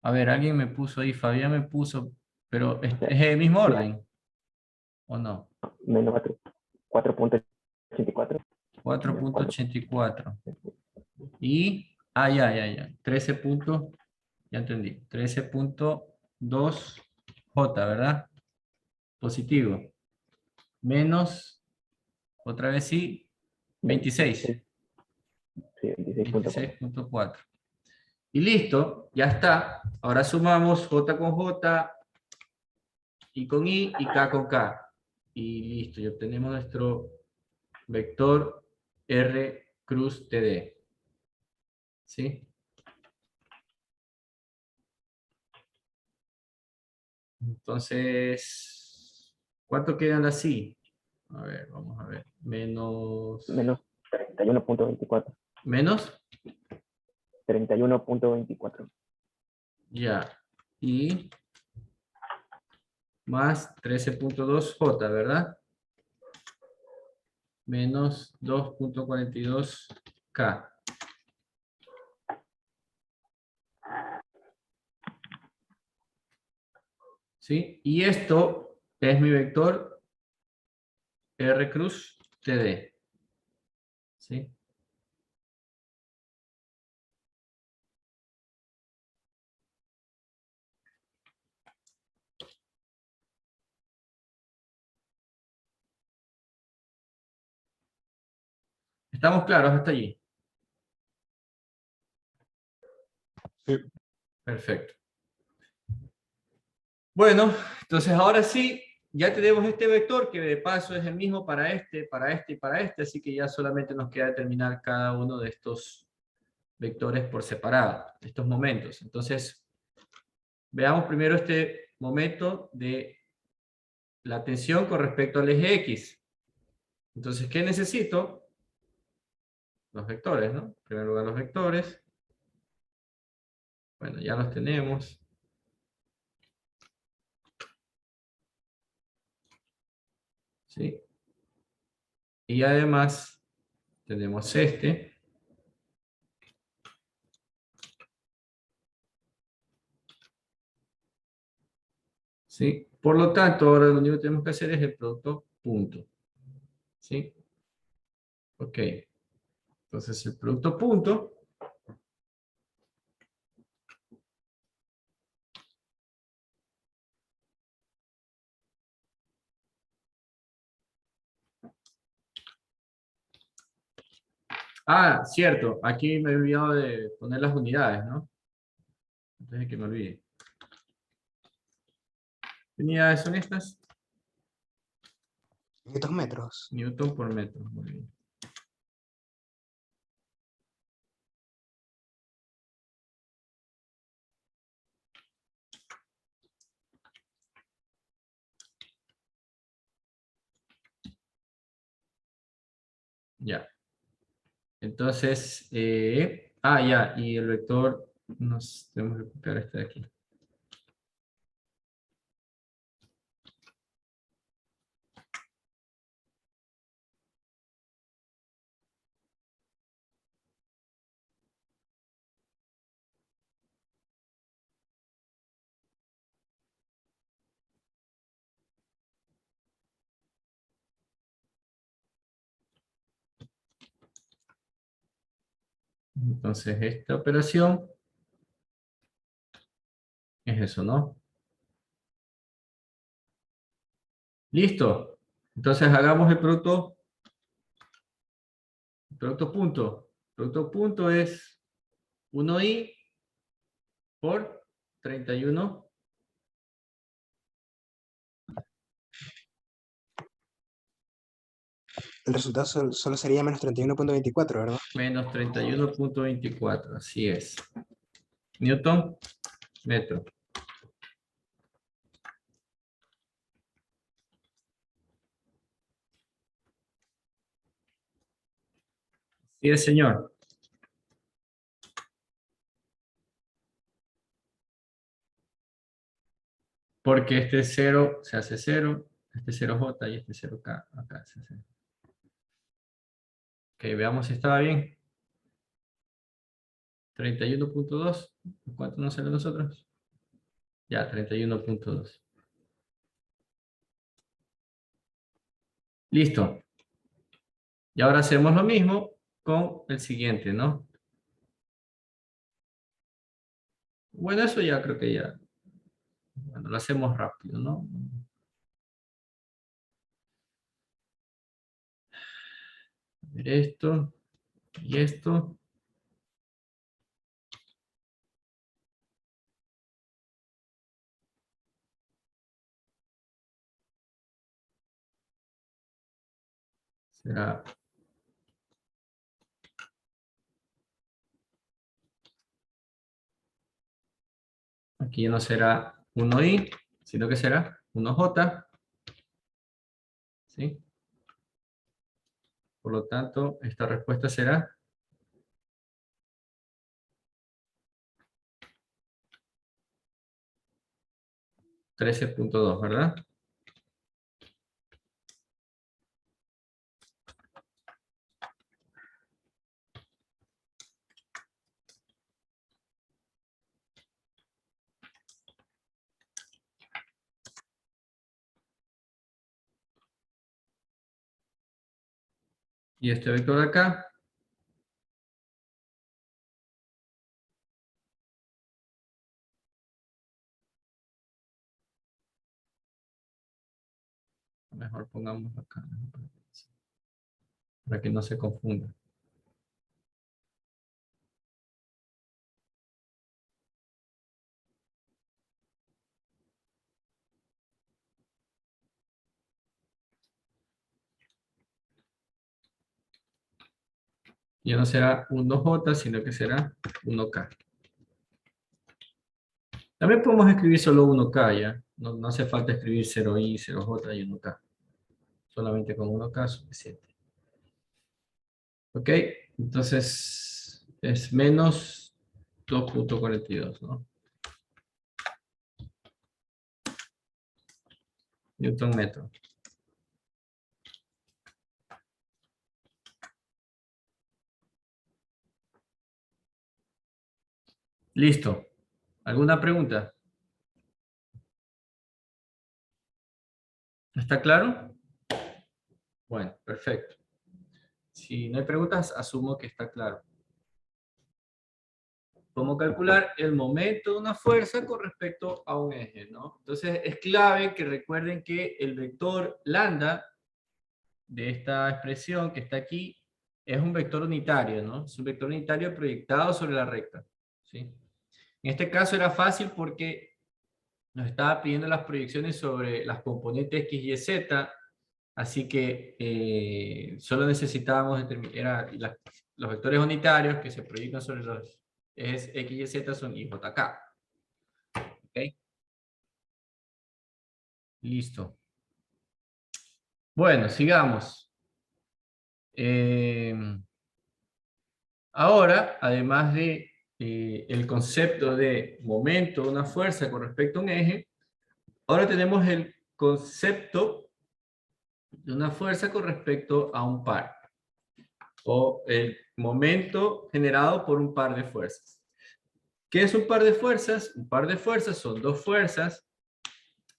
A ver, alguien me puso ahí, Fabián me puso, pero ¿es el mismo orden? ¿O no? Menos 4.84. 4.84. Y, ya. 13 puntos, ya entendí. 13.2J, ¿verdad? Positivo. Menos, otra vez sí, 26. 26.4. 26.4. Y listo, ya está. Ahora sumamos J con J, I con I y K con K. Y listo, y obtenemos nuestro vector R cruz TD. ¿Sí? Entonces, ¿cuánto quedan así? A ver, vamos a ver. Menos... Menos 31.24. Menos, 31.24. ya. Y más 13.2J, ¿verdad? Menos 2.42K. ¿Sí? Y esto es mi vector R cruz TD. ¿Sí? ¿Estamos claros hasta allí? Sí. Perfecto. Bueno, entonces ahora sí, ya tenemos este vector que de paso es el mismo para este y para este, así que ya solamente nos queda determinar cada uno de estos vectores por separado, estos momentos. Entonces, veamos primero este momento de la tensión con respecto al eje X. Entonces, ¿qué necesito? Los vectores, ¿no? En primer lugar, los vectores. Bueno, ya los tenemos. ¿Sí? Y además, tenemos este. ¿Sí? Por lo tanto, ahora lo único que tenemos que hacer es el producto punto. ¿Sí? Ok. Entonces, el producto punto Ah, cierto. Aquí me he olvidado de poner las unidades, ¿no? Antes de que me olvide. ¿Qué unidades son estas? Estos metros. Newton por metro. Muy bien. Ya. Entonces, ya, y el vector, nos tenemos que copiar este de aquí. Entonces, esta operación es eso, ¿no? Listo. Entonces, hagamos el producto. Producto punto. Producto punto es 1i por 31. El resultado solo sería menos 31.24, ¿verdad? Menos 31.24. Así es. Newton metro. Sí, señor. Porque este 0 se hace 0, este 0J y este 0K. Acá se hace. Ok, veamos si estaba bien. 31.2. ¿Cuánto nos sale a nosotros? Ya, 31.2. Listo. Y ahora hacemos lo mismo con el siguiente, ¿no? Bueno, eso ya creo que ya. Bueno, lo hacemos rápido, ¿no? A ver esto y esto. Será. Aquí ya no será 1i, sino que será 1j. ¿Sí? Por lo tanto, esta respuesta será 13.2, ¿verdad? Y este vector de acá, mejor pongamos acá, para que no se confunda. Ya no será 1j, sino que será 1k. También podemos escribir solo 1k, ¿ya? No hace falta escribir 0i, 0j y 1k. Solamente con 1k es suficiente. ¿Ok? Entonces, es menos 2.42, ¿no? Newton metro. Listo. ¿Alguna pregunta? ¿Está claro? Bueno, perfecto. Si no hay preguntas, asumo que está claro. ¿Cómo calcular el momento de una fuerza con respecto a un eje, ¿no? Entonces, es clave que recuerden que el vector lambda de esta expresión que está aquí es un vector unitario, ¿no? Es un vector unitario proyectado sobre la recta, ¿sí? En este caso era fácil porque nos estaba pidiendo las proyecciones sobre las componentes X, Y, Z, así que solo necesitábamos determinar, los vectores unitarios que se proyectan sobre los ejes X, Y, Z son Y, J, K. ¿Ok? Listo. Bueno, sigamos. Ahora, además de el concepto de momento de una fuerza con respecto a un eje, ahora tenemos el concepto de una fuerza con respecto a un par, o el momento generado por un par de fuerzas. ¿Qué es un par de fuerzas? Un par de fuerzas son dos fuerzas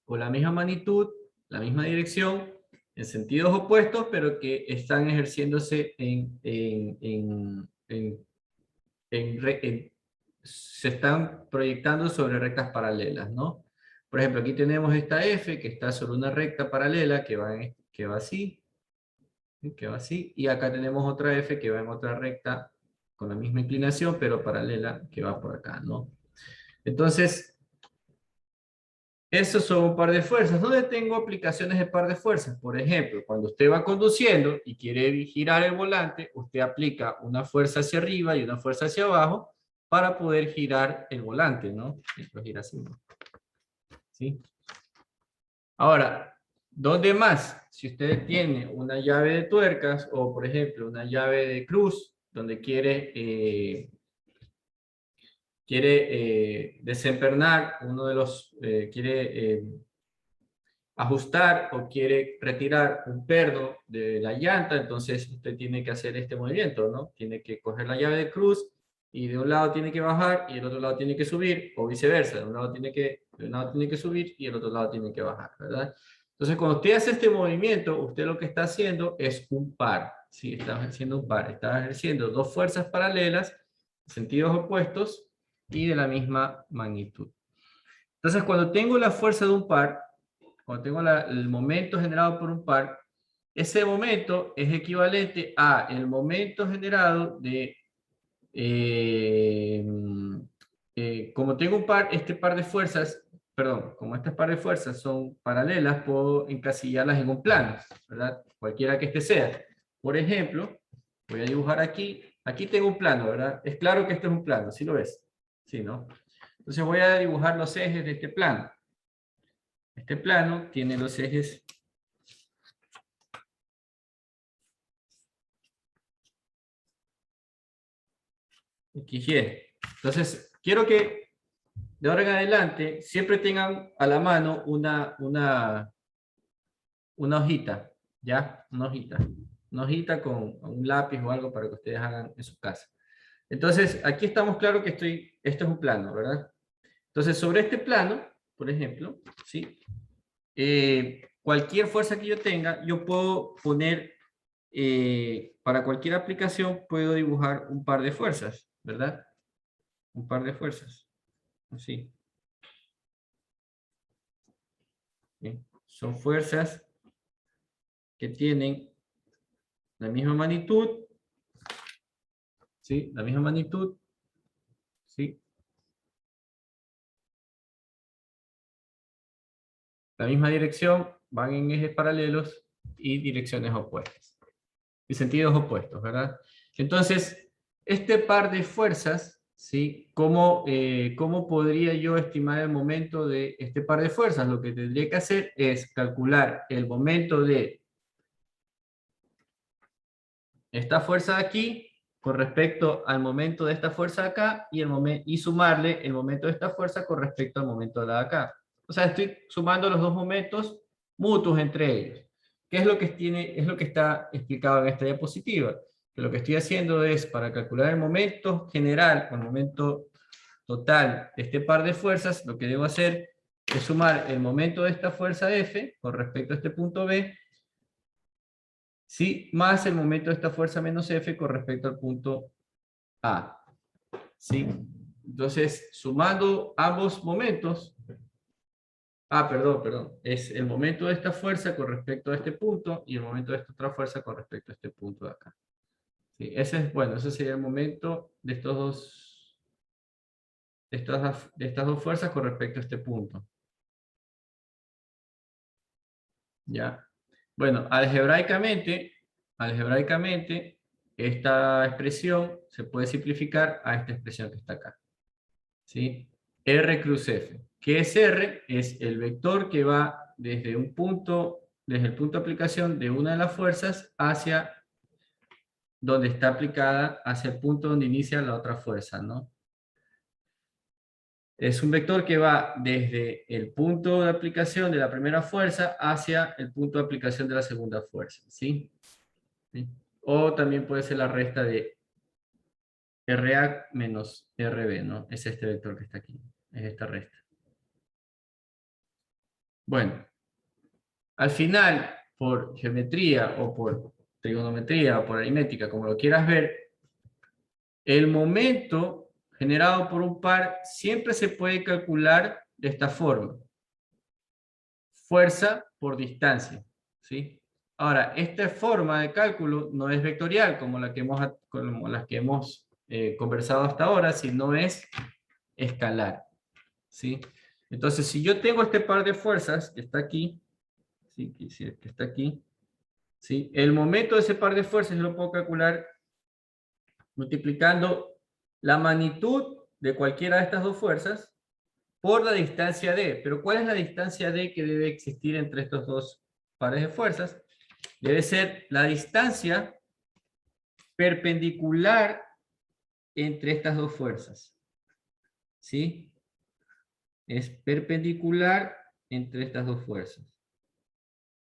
con la misma magnitud, la misma dirección, en sentidos opuestos, pero que están ejerciéndose se están proyectando sobre rectas paralelas, ¿no? Por ejemplo, aquí tenemos esta F que está sobre una recta paralela que va así, y acá tenemos otra F que va en otra recta con la misma inclinación, pero paralela, que va por acá, ¿no? Entonces, esos son un par de fuerzas. ¿Dónde tengo aplicaciones de par de fuerzas? Por ejemplo, cuando usted va conduciendo y quiere girar el volante, usted aplica una fuerza hacia arriba y una fuerza hacia abajo para poder girar el volante, ¿no? Esto gira así, ¿no? ¿Sí? Ahora, ¿dónde más? Si usted tiene una llave de tuercas o, por ejemplo, una llave de cruz, donde quiere desempernar uno de los, quiere ajustar o quiere retirar un perno de la llanta, entonces usted tiene que hacer este movimiento, ¿no? Tiene que coger la llave de cruz y de un lado tiene que bajar y del otro lado tiene que subir, o viceversa, de un lado tiene que subir y el otro lado tiene que bajar, ¿verdad? Entonces, cuando usted hace este movimiento, usted lo que está haciendo es un par, ¿sí? Está ejerciendo un par, está ejerciendo dos fuerzas paralelas, sentidos opuestos y de la misma magnitud. Entonces, cuando tengo la fuerza de un par, cuando tengo el momento generado por un par, ese momento es equivalente a el momento generado de, como tengo un par, este par de fuerzas, perdón, como estas par de fuerzas son paralelas, puedo encasillarlas en un plano, ¿verdad? Cualquiera que este sea. Por ejemplo, voy a dibujar aquí tengo un plano, ¿verdad? Es claro que este es un plano, ¿sí lo ves? Sí, ¿no? Entonces voy a dibujar los ejes de este plano. Este plano tiene los ejes X, Y. Entonces, quiero que de ahora en adelante siempre tengan a la mano una hojita, ¿ya? Una hojita con un lápiz o algo para que ustedes hagan en su casa. Entonces, aquí estamos claros que esto es un plano, ¿verdad? Entonces, sobre este plano, por ejemplo, ¿sí? Cualquier fuerza que yo tenga, yo puedo poner, para cualquier aplicación, puedo dibujar un par de fuerzas, ¿verdad? Un par de fuerzas, así. ¿Sí? Son fuerzas que tienen la misma magnitud, ¿sí? La misma magnitud, ¿sí? La misma dirección, van en ejes paralelos y direcciones opuestas. Y sentidos opuestos, ¿verdad? Entonces, este par de fuerzas, ¿sí? ¿Cómo podría yo estimar el momento de este par de fuerzas? Lo que tendría que hacer es calcular el momento de esta fuerza de aquí con respecto al momento de esta fuerza de acá y sumarle el momento de esta fuerza con respecto al momento de la de acá. O sea, estoy sumando los dos momentos mutuos entre ellos. ¿Qué es lo que está explicado en esta diapositiva? Que lo que estoy haciendo es, para calcular el momento general o el momento total de este par de fuerzas, lo que debo hacer es sumar el momento de esta fuerza F con respecto a este punto B, ¿sí? Más el momento de esta fuerza menos F con respecto al punto A. ¿Sí? Entonces, sumando ambos momentos, perdón, es el momento de esta fuerza con respecto a este punto y el momento de esta otra fuerza con respecto a este punto de acá. Sí, ese es, bueno, ese sería el momento de estas dos fuerzas con respecto a este punto. ¿Ya? Bueno, algebraicamente, esta expresión se puede simplificar a esta expresión que está acá. ¿Sí? R cruz F. ¿Qué es R? Es el vector que va desde el punto de aplicación de una de las fuerzas hacia donde está aplicada, hacia el punto donde inicia la otra fuerza, ¿no? Es un vector que va desde el punto de aplicación de la primera fuerza hacia el punto de aplicación de la segunda fuerza, ¿sí? ¿Sí? O también puede ser la resta de RA menos RB, ¿no? Es este vector que está aquí, es esta resta. Bueno, al final, por geometría o por trigonometría o por aritmética, como lo quieras ver, el momento generado por un par siempre se puede calcular de esta forma. Fuerza por distancia, ¿sí? Ahora, esta forma de cálculo no es vectorial como las que hemos conversado hasta ahora, sino es escalar, ¿sí? Entonces, si yo tengo este par de fuerzas que está aquí, ¿sí? Que está aquí, ¿sí? El momento de ese par de fuerzas yo lo puedo calcular multiplicando la magnitud de cualquiera de estas dos fuerzas por la distancia D. Pero ¿cuál es la distancia D que debe existir entre estos dos pares de fuerzas? Debe ser la distancia perpendicular entre estas dos fuerzas. ¿Sí? Es perpendicular entre estas dos fuerzas.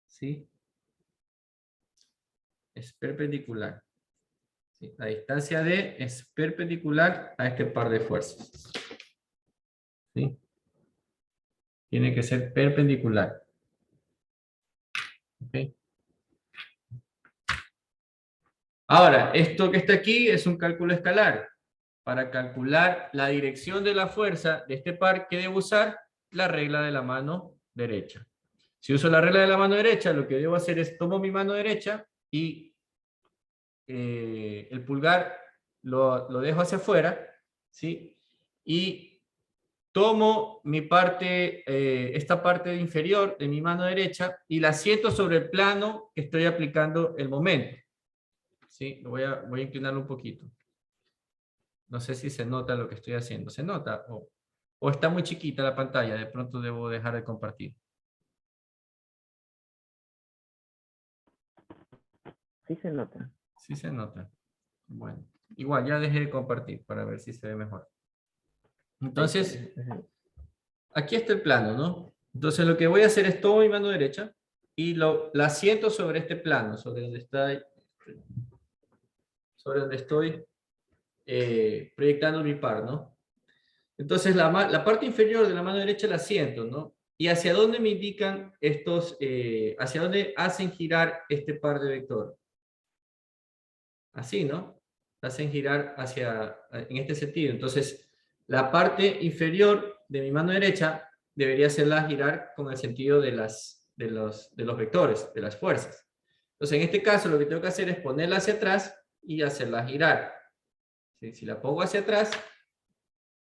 ¿Sí? Es perpendicular. ¿Sí? La distancia D es perpendicular a este par de fuerzas. ¿Sí? Tiene que ser perpendicular. ¿Ok? Ahora, esto que está aquí es un cálculo escalar. Para calcular la dirección de la fuerza de este par, ¿qué debo usar? La regla de la mano derecha. Si uso la regla de la mano derecha, lo que debo hacer es tomo mi mano derecha y el pulgar lo dejo hacia afuera, ¿sí? Y tomo mi parte, esta parte inferior de mi mano derecha y la siento sobre el plano que estoy aplicando el momento. ¿Sí? Voy a inclinarlo un poquito. No sé si se nota lo que estoy haciendo. ¿Se nota? O está muy chiquita la pantalla. De pronto debo dejar de compartir. Sí se nota. Sí se nota. Bueno. Igual, ya dejé de compartir para ver si se ve mejor. Entonces, aquí está el plano, ¿no? Entonces lo que voy a hacer es tomo mi mano derecha y la siento sobre este plano, sobre donde estoy proyectando mi par, ¿no? Entonces la parte inferior de la mano derecha la siento, ¿no? ¿Y hacia dónde me indican hacia dónde hacen girar este par de vectores? Así, ¿no? Hacen girar en este sentido. Entonces, la parte inferior de mi mano derecha debería hacerla girar con el sentido de los vectores, de las fuerzas. Entonces, en este caso, lo que tengo que hacer es ponerla hacia atrás y hacerla girar. ¿Sí? Si la pongo hacia atrás,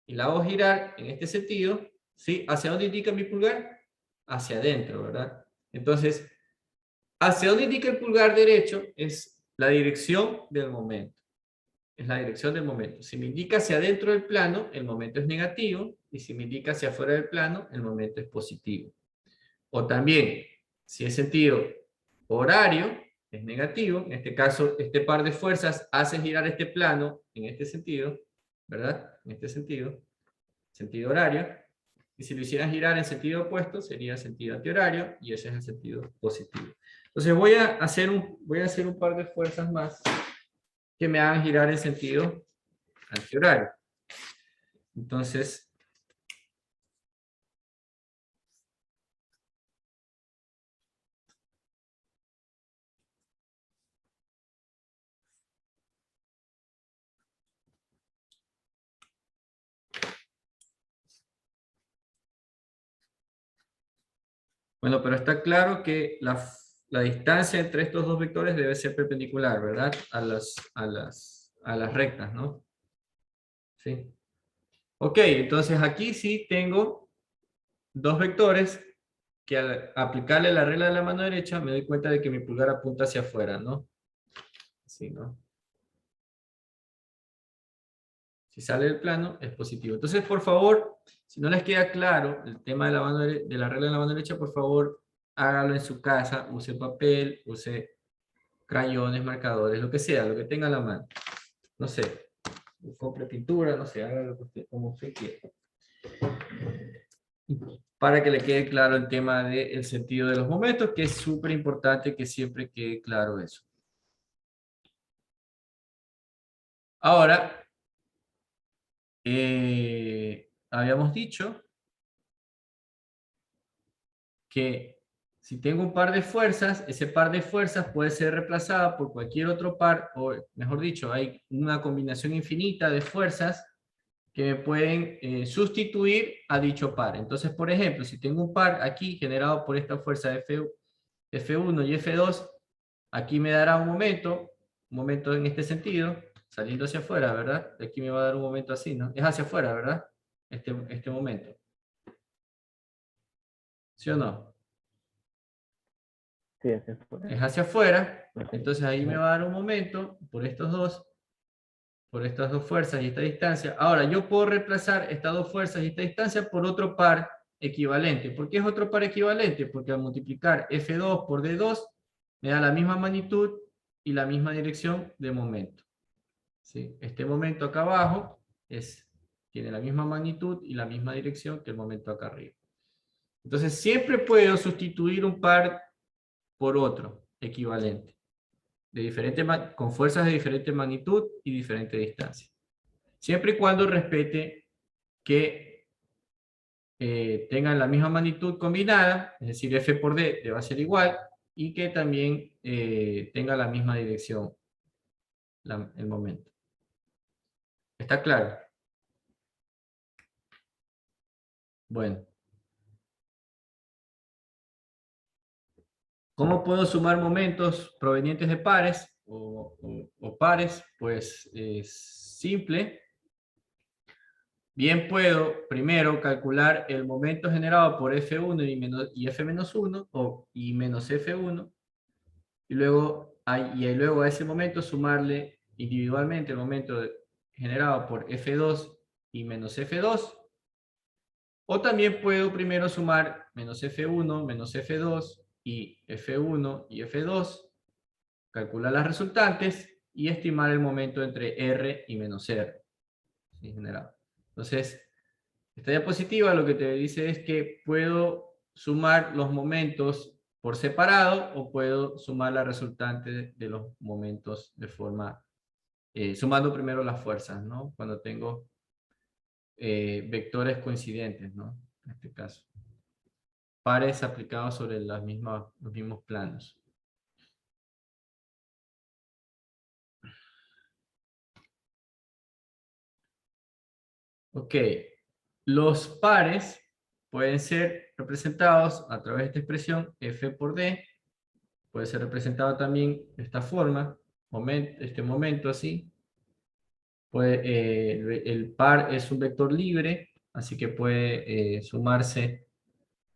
y la hago girar en este sentido, ¿sí? ¿Hacia dónde indica mi pulgar? Hacia adentro, ¿verdad? Entonces, hacia dónde indica el pulgar derecho es la dirección del momento. Es la dirección del momento. Si me indica hacia adentro del plano, el momento es negativo, y si me indica hacia afuera del plano, el momento es positivo. O también, si es sentido horario, es negativo. En este caso, este par de fuerzas hace girar este plano en este sentido, ¿verdad? En este sentido horario, y si lo hicieran girar en sentido opuesto, sería sentido antihorario, y ese es el sentido positivo. Entonces voy a hacer un par de fuerzas más que me hagan girar en sentido antihorario. Entonces, bueno, pero está claro que la distancia entre estos dos vectores debe ser perpendicular, ¿verdad? A las rectas, ¿no? ¿Sí? Ok, entonces aquí sí tengo dos vectores que al aplicarle la regla de la mano derecha me doy cuenta de que mi pulgar apunta hacia afuera, ¿no? Así, ¿no? Si sale del plano, es positivo. Entonces, por favor, si no les queda claro el tema de la regla de la mano derecha, por favor, hágalo en su casa, use papel, use crayones, marcadores, lo que sea, lo que tenga a la mano. No sé, compre pintura, no sé, haga lo que usted, como usted quiera. Para que le quede claro el tema del sentido de los momentos, que es súper importante que siempre quede claro eso. Ahora, habíamos dicho que si tengo un par de fuerzas, ese par de fuerzas puede ser reemplazada por cualquier otro par, o mejor dicho, hay una combinación infinita de fuerzas que me pueden sustituir a dicho par. Entonces, por ejemplo, si tengo un par aquí generado por esta fuerza F1 y F2, aquí me dará un momento en este sentido, saliendo hacia afuera, ¿verdad? Aquí me va a dar un momento así, ¿no? Es hacia afuera, ¿verdad? Este momento. ¿Sí o no? Sí, hacia afuera. Es hacia afuera, entonces ahí me va a dar un momento por estas dos fuerzas y esta distancia. Ahora, yo puedo reemplazar estas dos fuerzas y esta distancia por otro par equivalente. ¿Por qué es otro par equivalente? Porque al multiplicar F2 por D2 me da la misma magnitud y la misma dirección de momento. ¿Sí? Este momento acá abajo tiene la misma magnitud y la misma dirección que el momento acá arriba. Entonces siempre puedo sustituir un par por otro equivalente, con fuerzas de diferente magnitud y diferente distancia. Siempre y cuando respete que tengan la misma magnitud combinada, es decir, F por D va a ser igual, y que también tenga la misma dirección el momento. ¿Está claro? Bueno. ¿Cómo puedo sumar momentos provenientes de pares o pares? Pues es simple. Bien puedo primero calcular el momento generado por F1 y F-1 y menos F1 y luego a ese momento sumarle individualmente el momento generado por F2 y menos F2. O también puedo primero sumar menos F1, menos F2 y F1 y F2, calcular las resultantes y estimar el momento entre R y menos R. ¿Sí? Generado. Entonces, esta diapositiva lo que te dice es que puedo sumar los momentos por separado o puedo sumar la resultante de los momentos de forma, sumando primero las fuerzas, ¿no? Cuando tengo vectores coincidentes, ¿no? En este caso. Pares aplicados sobre los mismos planos. Ok. Los pares pueden ser representados a través de esta expresión F por D. Puede ser representado también de esta forma, este momento así. El par es un vector libre, así que puede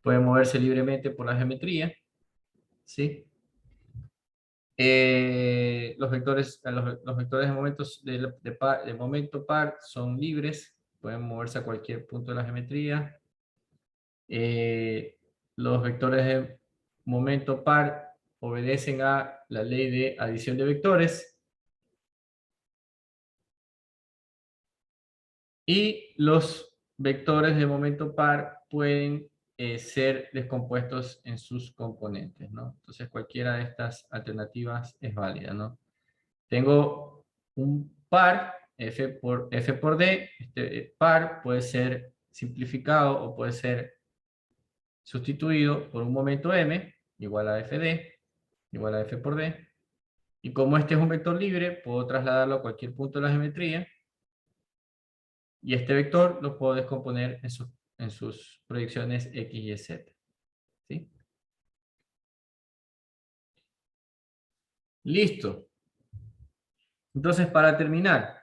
puede moverse libremente por la geometría. ¿Sí? Los vectores de momento par son libres, pueden moverse a cualquier punto de la geometría. Los vectores de momento par obedecen a la ley de adición de vectores. Y los vectores de momento par pueden ser descompuestos en sus componentes, ¿no? Entonces cualquiera de estas alternativas es válida, ¿no? Tengo un par, F por D, este par puede ser simplificado o puede ser sustituido por un momento m, igual a fd, igual a f por d, y como este es un vector libre, puedo trasladarlo a cualquier punto de la geometría, y este vector lo puedo descomponer en sus proyecciones x y z. ¿Sí? Listo. Entonces, para terminar,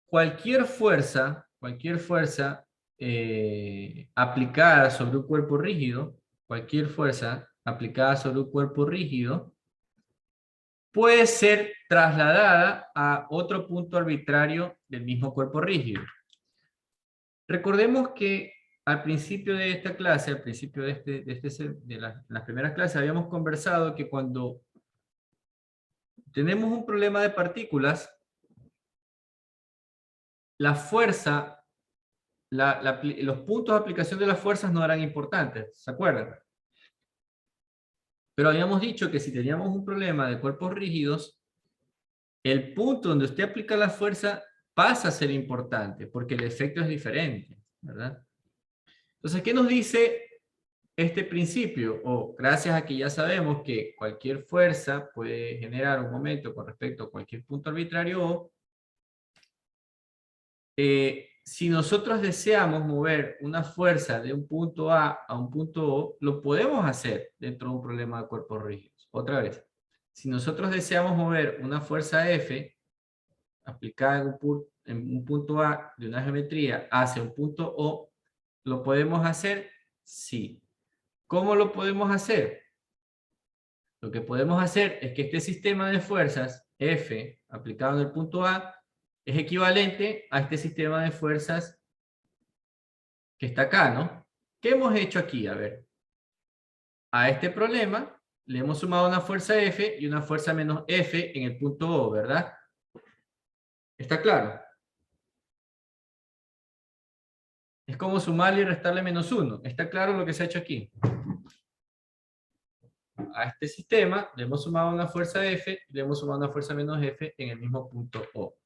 cualquier fuerza aplicada sobre un cuerpo rígido, cualquier fuerza aplicada sobre un cuerpo rígido, puede ser trasladada a otro punto arbitrario del mismo cuerpo rígido. Recordemos que al principio de esta clase, al principio de las primeras clases, habíamos conversado que cuando tenemos un problema de partículas, la fuerza, los puntos de aplicación de las fuerzas no eran importantes, ¿se acuerdan? Pero habíamos dicho que si teníamos un problema de cuerpos rígidos, el punto donde usted aplica la fuerza pasa a ser importante, porque el efecto es diferente, ¿verdad? Entonces, ¿qué nos dice este principio? O gracias a que ya sabemos que cualquier fuerza puede generar un momento con respecto a cualquier punto arbitrario O, si nosotros deseamos mover una fuerza de un punto A a un punto O, lo podemos hacer dentro de un problema de cuerpos rígidos. Otra vez, si nosotros deseamos mover una fuerza F aplicada en un punto A de una geometría hacia un punto O, ¿lo podemos hacer? Sí. ¿Cómo lo podemos hacer? Lo que podemos hacer es que este sistema de fuerzas F aplicado en el punto A es equivalente a este sistema de fuerzas que está acá, ¿no? ¿Qué hemos hecho aquí? A ver. A este problema le hemos sumado una fuerza F y una fuerza menos F en el punto O, ¿verdad? ¿Está claro? Es como sumarle y restarle menos 1. ¿Está claro lo que se ha hecho aquí? A este sistema le hemos sumado una fuerza F y le hemos sumado una fuerza menos F en el mismo punto O.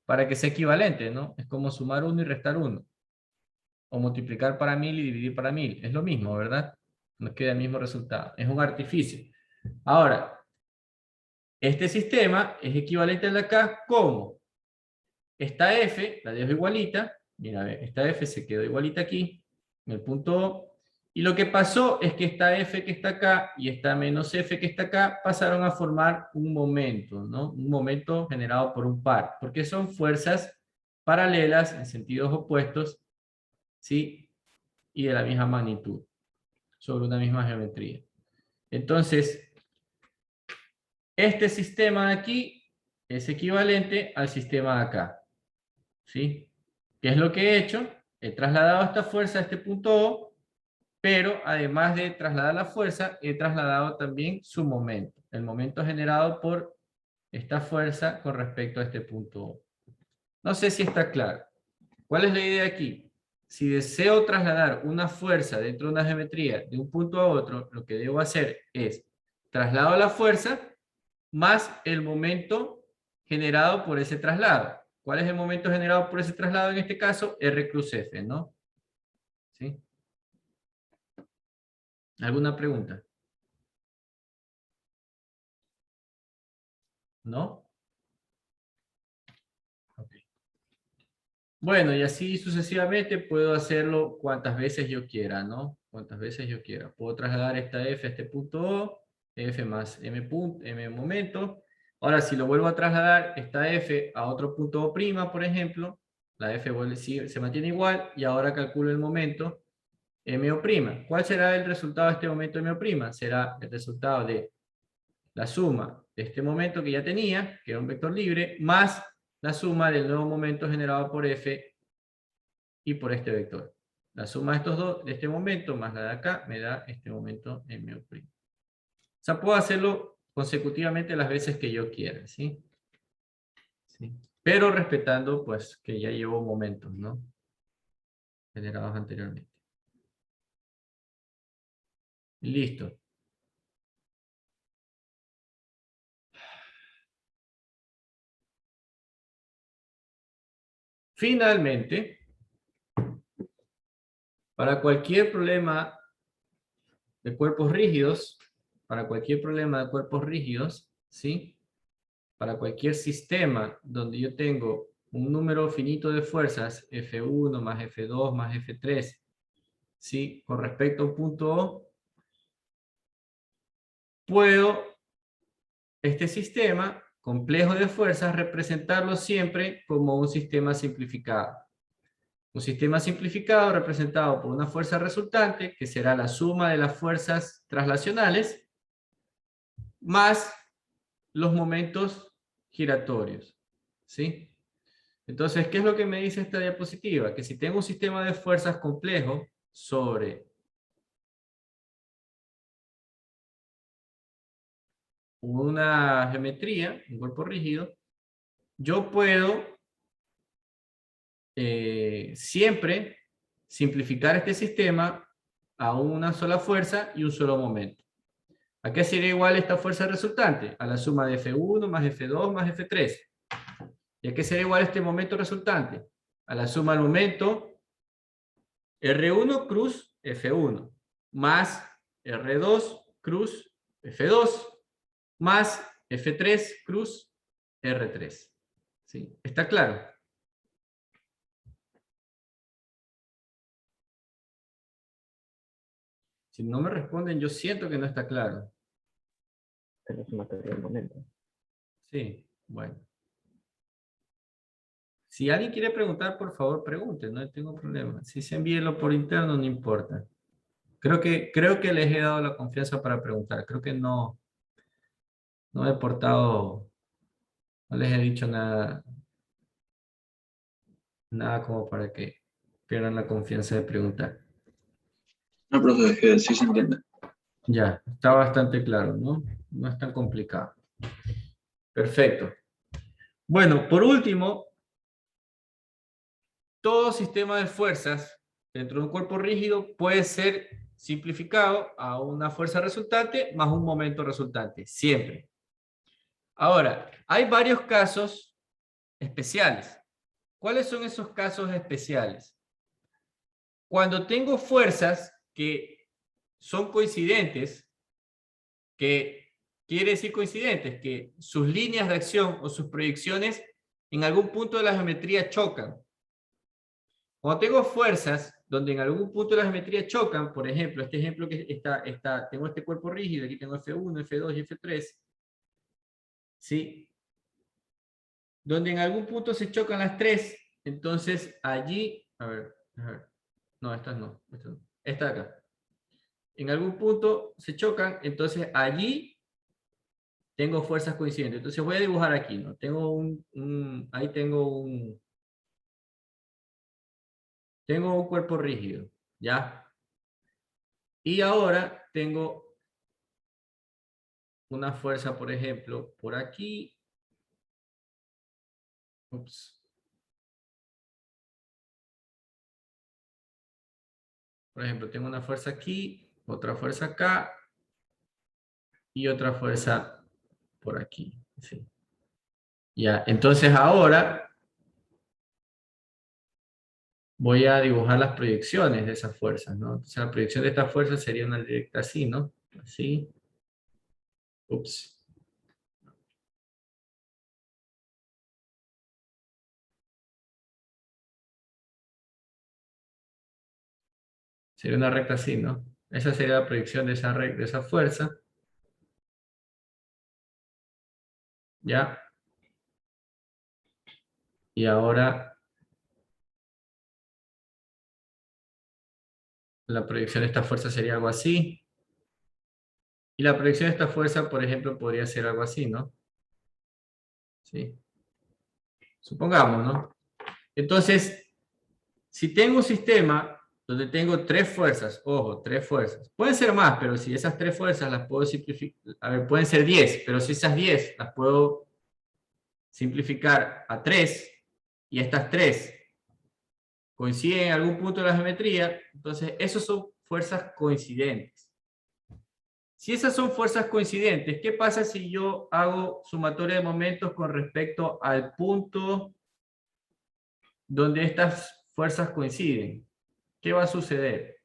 Para que sea equivalente, ¿no? Es como sumar 1 y restar 1. O multiplicar para 1000 y dividir para 1000. Es lo mismo, ¿verdad? Nos queda el mismo resultado. Es un artificio. Ahora, este sistema es equivalente al de acá, ¿cómo? Esta F, la dejo igualita. Mira, a ver, esta F se quedó igualita aquí, en el punto O. Y lo que pasó es que esta F que está acá y esta menos F que está acá pasaron a formar un momento, ¿no? Un momento generado por un par, porque son fuerzas paralelas en sentidos opuestos, ¿sí? Y de la misma magnitud, sobre una misma geometría. Entonces, este sistema de aquí es equivalente al sistema de acá, ¿sí? ¿Qué es lo que he hecho? He trasladado esta fuerza a este punto O, pero además de trasladar la fuerza, he trasladado también su momento, el momento generado por esta fuerza con respecto a este punto O. No sé si está claro. ¿Cuál es la idea aquí? Si deseo trasladar una fuerza dentro de una geometría de un punto a otro, lo que debo hacer es traslado la fuerza más el momento generado por ese traslado. ¿Cuál es el momento generado por ese traslado en este caso? R cruz F, ¿no? ¿Sí? ¿Alguna pregunta? ¿No? Okay. Bueno, y así sucesivamente puedo hacerlo cuantas veces yo quiera, ¿no? Cuantas veces yo quiera. Puedo trasladar esta F a este punto O, F más M momento. Ahora, si lo vuelvo a trasladar, esta F a otro punto O', por ejemplo, la F se mantiene igual, y ahora calculo el momento MO'. ¿Cuál será el resultado de este momento MO'? Será el resultado de la suma de este momento que ya tenía, que era un vector libre, más la suma del nuevo momento generado por F y por este vector. La suma de estos dos, de este momento, más la de acá, me da este momento MO'. O sea, puedo hacerlo consecutivamente las veces que yo quiera, ¿sí? ¿Sí? Pero respetando, pues, que ya llevo momentos, ¿no? Generados anteriormente. Listo. Finalmente, para cualquier problema de cuerpos rígidos, ¿sí? Para cualquier sistema donde yo tengo un número finito de fuerzas, F1 más F2 más F3, ¿sí? Con respecto a un punto O, puedo este sistema complejo de fuerzas representarlo siempre como un sistema simplificado. Un sistema simplificado representado por una fuerza resultante, que será la suma de las fuerzas traslacionales, más los momentos giratorios. ¿Sí? Entonces, ¿qué es lo que me dice esta diapositiva? Que si tengo un sistema de fuerzas complejo sobre una geometría, un cuerpo rígido, yo puedo siempre simplificar este sistema a una sola fuerza y un solo momento. ¿A qué sería igual esta fuerza resultante? A la suma de F1 más F2 más F3. ¿Y a qué sería igual este momento resultante? A la suma del momento R1 cruz F1 más R2 cruz F2 más F3 cruz R3. ¿Sí? ¿Está claro? Si no me responden, yo siento que no está claro. Es la sumatoria del momento. Sí, bueno. Si alguien quiere preguntar, por favor, pregunte, no tengo problema. Si se envíelo por interno, no importa. Creo que les he dado la confianza para preguntar. Creo que no he portado, no les he dicho nada como para que pierdan la confianza de preguntar. No, profe, es que sí se entiende. Ya, está bastante claro, ¿no? No es tan complicado. Perfecto. Bueno, por último, todo sistema de fuerzas dentro de un cuerpo rígido puede ser simplificado a una fuerza resultante más un momento resultante, siempre. Ahora, hay varios casos especiales. ¿Cuáles son esos casos especiales? Cuando tengo fuerzas que son coincidentes, que quiere decir coincidentes, que sus líneas de acción o sus proyecciones en algún punto de la geometría chocan. Cuando tengo fuerzas donde en algún punto de la geometría chocan, por ejemplo, este ejemplo que tengo este cuerpo rígido, aquí tengo F1, F2 y F3, ¿sí? Donde en algún punto se chocan las tres, entonces allí, a ver, no, estas no, esta de acá. En algún punto se chocan, entonces allí tengo fuerzas coincidentes. Entonces voy a dibujar aquí, ¿no? Tengo ahí tengo un cuerpo rígido, ¿ya? Y ahora tengo una fuerza, por ejemplo, por aquí. Ups. Por ejemplo, tengo una fuerza aquí, otra fuerza acá, y otra fuerza por aquí. ¿Sí? Ya, entonces ahora voy a dibujar las proyecciones de esas fuerzas, ¿no? Entonces la proyección de esta fuerza sería una directa así, ¿no? Así. Ups. Sería una recta así, ¿no? Esa sería la proyección de esa recta, de esa fuerza. ¿Ya? Y ahora la proyección de esta fuerza sería algo así. Y la proyección de esta fuerza, por ejemplo, podría ser algo así, ¿no? Sí. Supongamos, ¿no? Entonces, si tengo un sistema donde tengo tres fuerzas, ojo, tres fuerzas. Pueden ser más, pero si esas tres fuerzas las puedo simplificar, a ver, pueden ser 10, pero si esas 10 las puedo simplificar a 3, y estas 3 coinciden en algún punto de la geometría, entonces esas son fuerzas coincidentes. Si esas son fuerzas coincidentes, ¿qué pasa si yo hago sumatoria de momentos con respecto al punto donde estas fuerzas coinciden? ¿Qué va a suceder?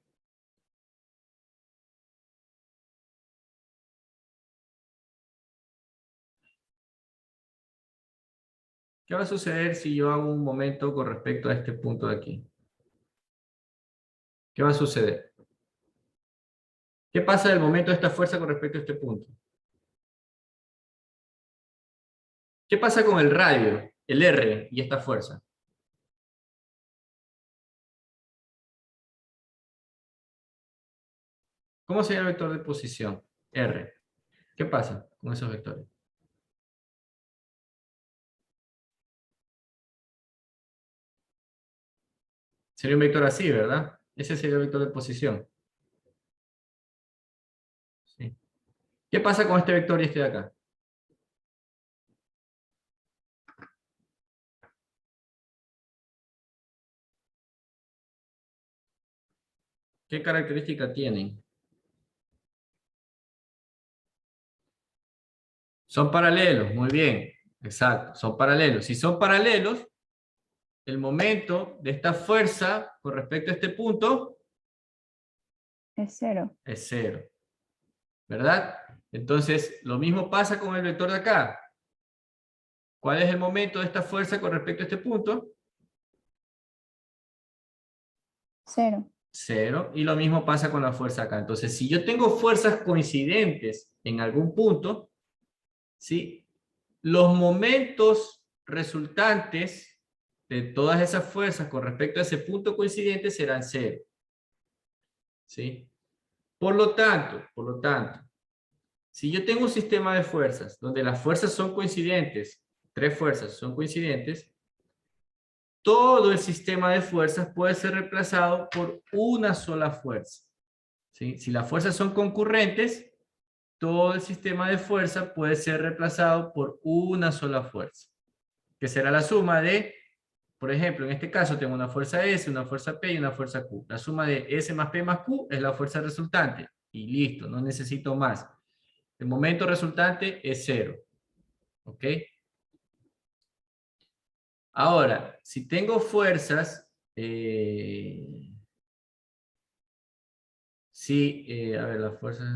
¿Qué va a suceder si yo hago un momento con respecto a este punto de aquí? ¿Qué va a suceder? ¿Qué pasa del momento de esta fuerza con respecto a este punto? ¿Qué pasa con el radio, el R y esta fuerza? ¿Cómo sería el vector de posición? R. ¿Qué pasa con esos vectores? Sería un vector así, ¿verdad? Ese sería el vector de posición. Sí. ¿Qué pasa con este vector y este de acá? ¿Qué característica tienen? Son paralelos, muy bien. Exacto, son paralelos. Si son paralelos, el momento de esta fuerza con respecto a este punto Es 0. es 0. ¿Verdad? Entonces, lo mismo pasa con el vector de acá. ¿Cuál es el momento de esta fuerza con respecto a este punto? 0. 0. Y lo mismo pasa con la fuerza acá. Entonces, si yo tengo fuerzas coincidentes en algún punto, ¿sí? Los momentos resultantes de todas esas fuerzas con respecto a ese punto coincidente serán 0. ¿Sí? Por lo tanto, si yo tengo un sistema de fuerzas donde las fuerzas son coincidentes, 3 fuerzas son coincidentes, todo el sistema de fuerzas puede ser reemplazado por una sola fuerza. ¿Sí? Si las fuerzas son concurrentes, todo el sistema de fuerza puede ser reemplazado por una sola fuerza, que será la suma de, por ejemplo, en este caso tengo una fuerza S, una fuerza P y una fuerza Q. La suma de S más P más Q es la fuerza resultante. Y listo, no necesito más. El momento resultante es 0. ¿Ok? Ahora, si tengo fuerzas, a ver, las fuerzas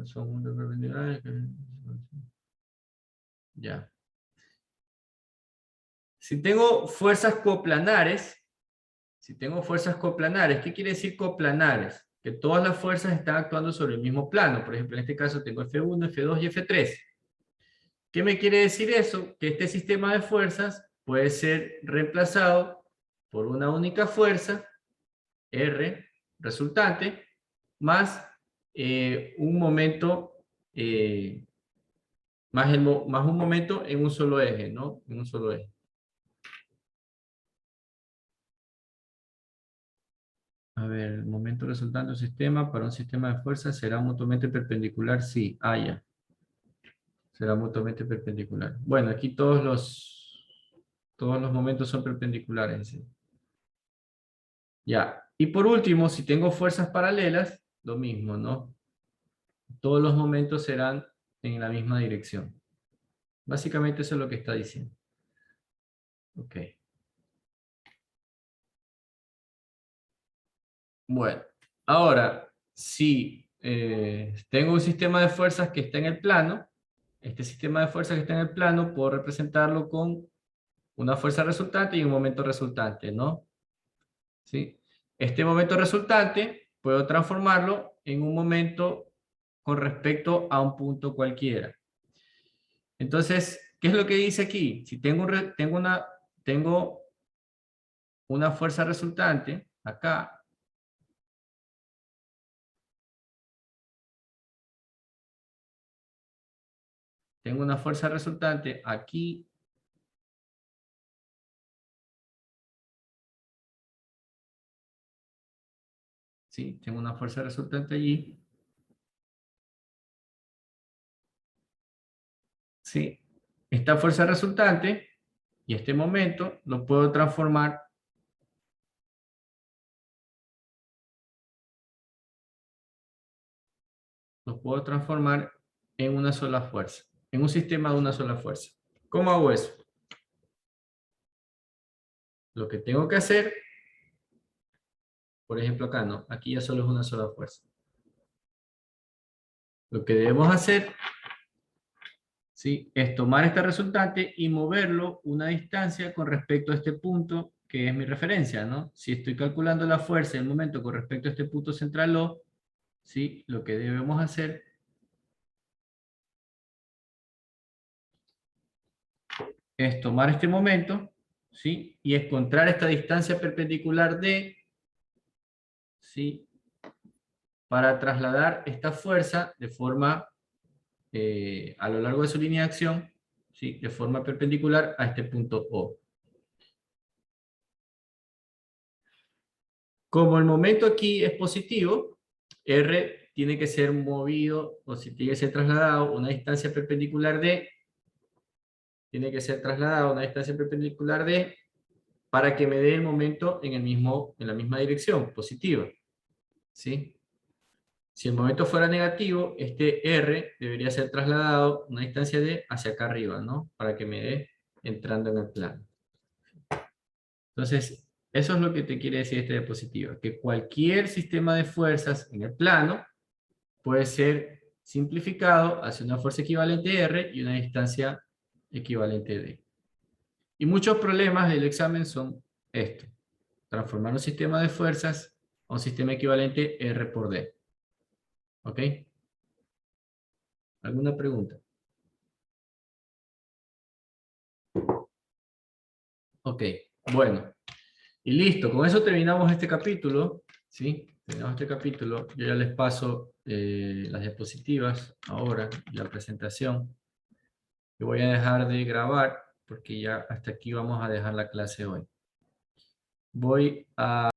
son muy perpendiculares. Ya. Si tengo fuerzas coplanares, ¿qué quiere decir coplanares? Que todas las fuerzas están actuando sobre el mismo plano. Por ejemplo, en este caso tengo F1, F2 y F3. ¿Qué me quiere decir eso? Que este sistema de fuerzas puede ser reemplazado por una única fuerza, R, resultante, más un momento, más un momento en un solo eje, ¿no? En un solo eje. A ver, el momento resultante de un sistema para un sistema de fuerzas será mutuamente perpendicular, sí. Ah, ya. Será mutuamente perpendicular. Bueno, aquí todos los momentos son perpendiculares. ¿Sí? Ya. Y por último, si tengo fuerzas paralelas, lo mismo, ¿no? Todos los momentos serán en la misma dirección. Básicamente eso es lo que está diciendo. Ok. Bueno, ahora, si tengo un sistema de fuerzas que está en el plano, este sistema de fuerzas que está en el plano, puedo representarlo con una fuerza resultante y un momento resultante, ¿no? ¿Sí? Este momento resultante puedo transformarlo en un momento con respecto a un punto cualquiera. Entonces, ¿qué es lo que dice aquí? Si tengo una fuerza resultante acá, tengo una fuerza resultante aquí, ¿sí? Tengo una fuerza resultante allí, ¿sí? Esta fuerza resultante y este momento lo puedo transformar en una sola fuerza, en un sistema de una sola fuerza. ¿Cómo hago eso? Lo que tengo que hacer, por ejemplo acá no, aquí ya solo es una sola fuerza. Lo que debemos hacer, ¿sí?, es tomar este resultante y moverlo una distancia con respecto a este punto que es mi referencia, ¿no? Si estoy calculando la fuerza en el momento con respecto a este punto central O, ¿sí?, lo que debemos hacer es tomar este momento, ¿sí? Y encontrar esta distancia perpendicular D, ¿sí? Para trasladar esta fuerza de forma, a lo largo de su línea de acción, ¿sí? De forma perpendicular a este punto O. Como el momento aquí es positivo, R tiene que ser movido, o si tiene que ser trasladado una distancia perpendicular D, tiene que ser trasladado a una distancia perpendicular D para que me dé el momento en la misma dirección, positiva. ¿Sí? Si el momento fuera negativo, este R debería ser trasladado una distancia D hacia acá arriba, ¿no? Para que me dé entrando en el plano. Entonces, eso es lo que te quiere decir esta diapositiva, que cualquier sistema de fuerzas en el plano puede ser simplificado hacia una fuerza equivalente R y una distancia equivalente D. Y muchos problemas del examen son esto: transformar un sistema de fuerzas a un sistema equivalente R por D. ¿Ok? ¿Alguna pregunta? Ok, bueno. Y listo, con eso terminamos este capítulo. ¿Sí? Terminamos este capítulo. Yo ya les paso las diapositivas ahora, la presentación. Yo voy a dejar de grabar porque ya hasta aquí vamos a dejar la clase hoy. Voy a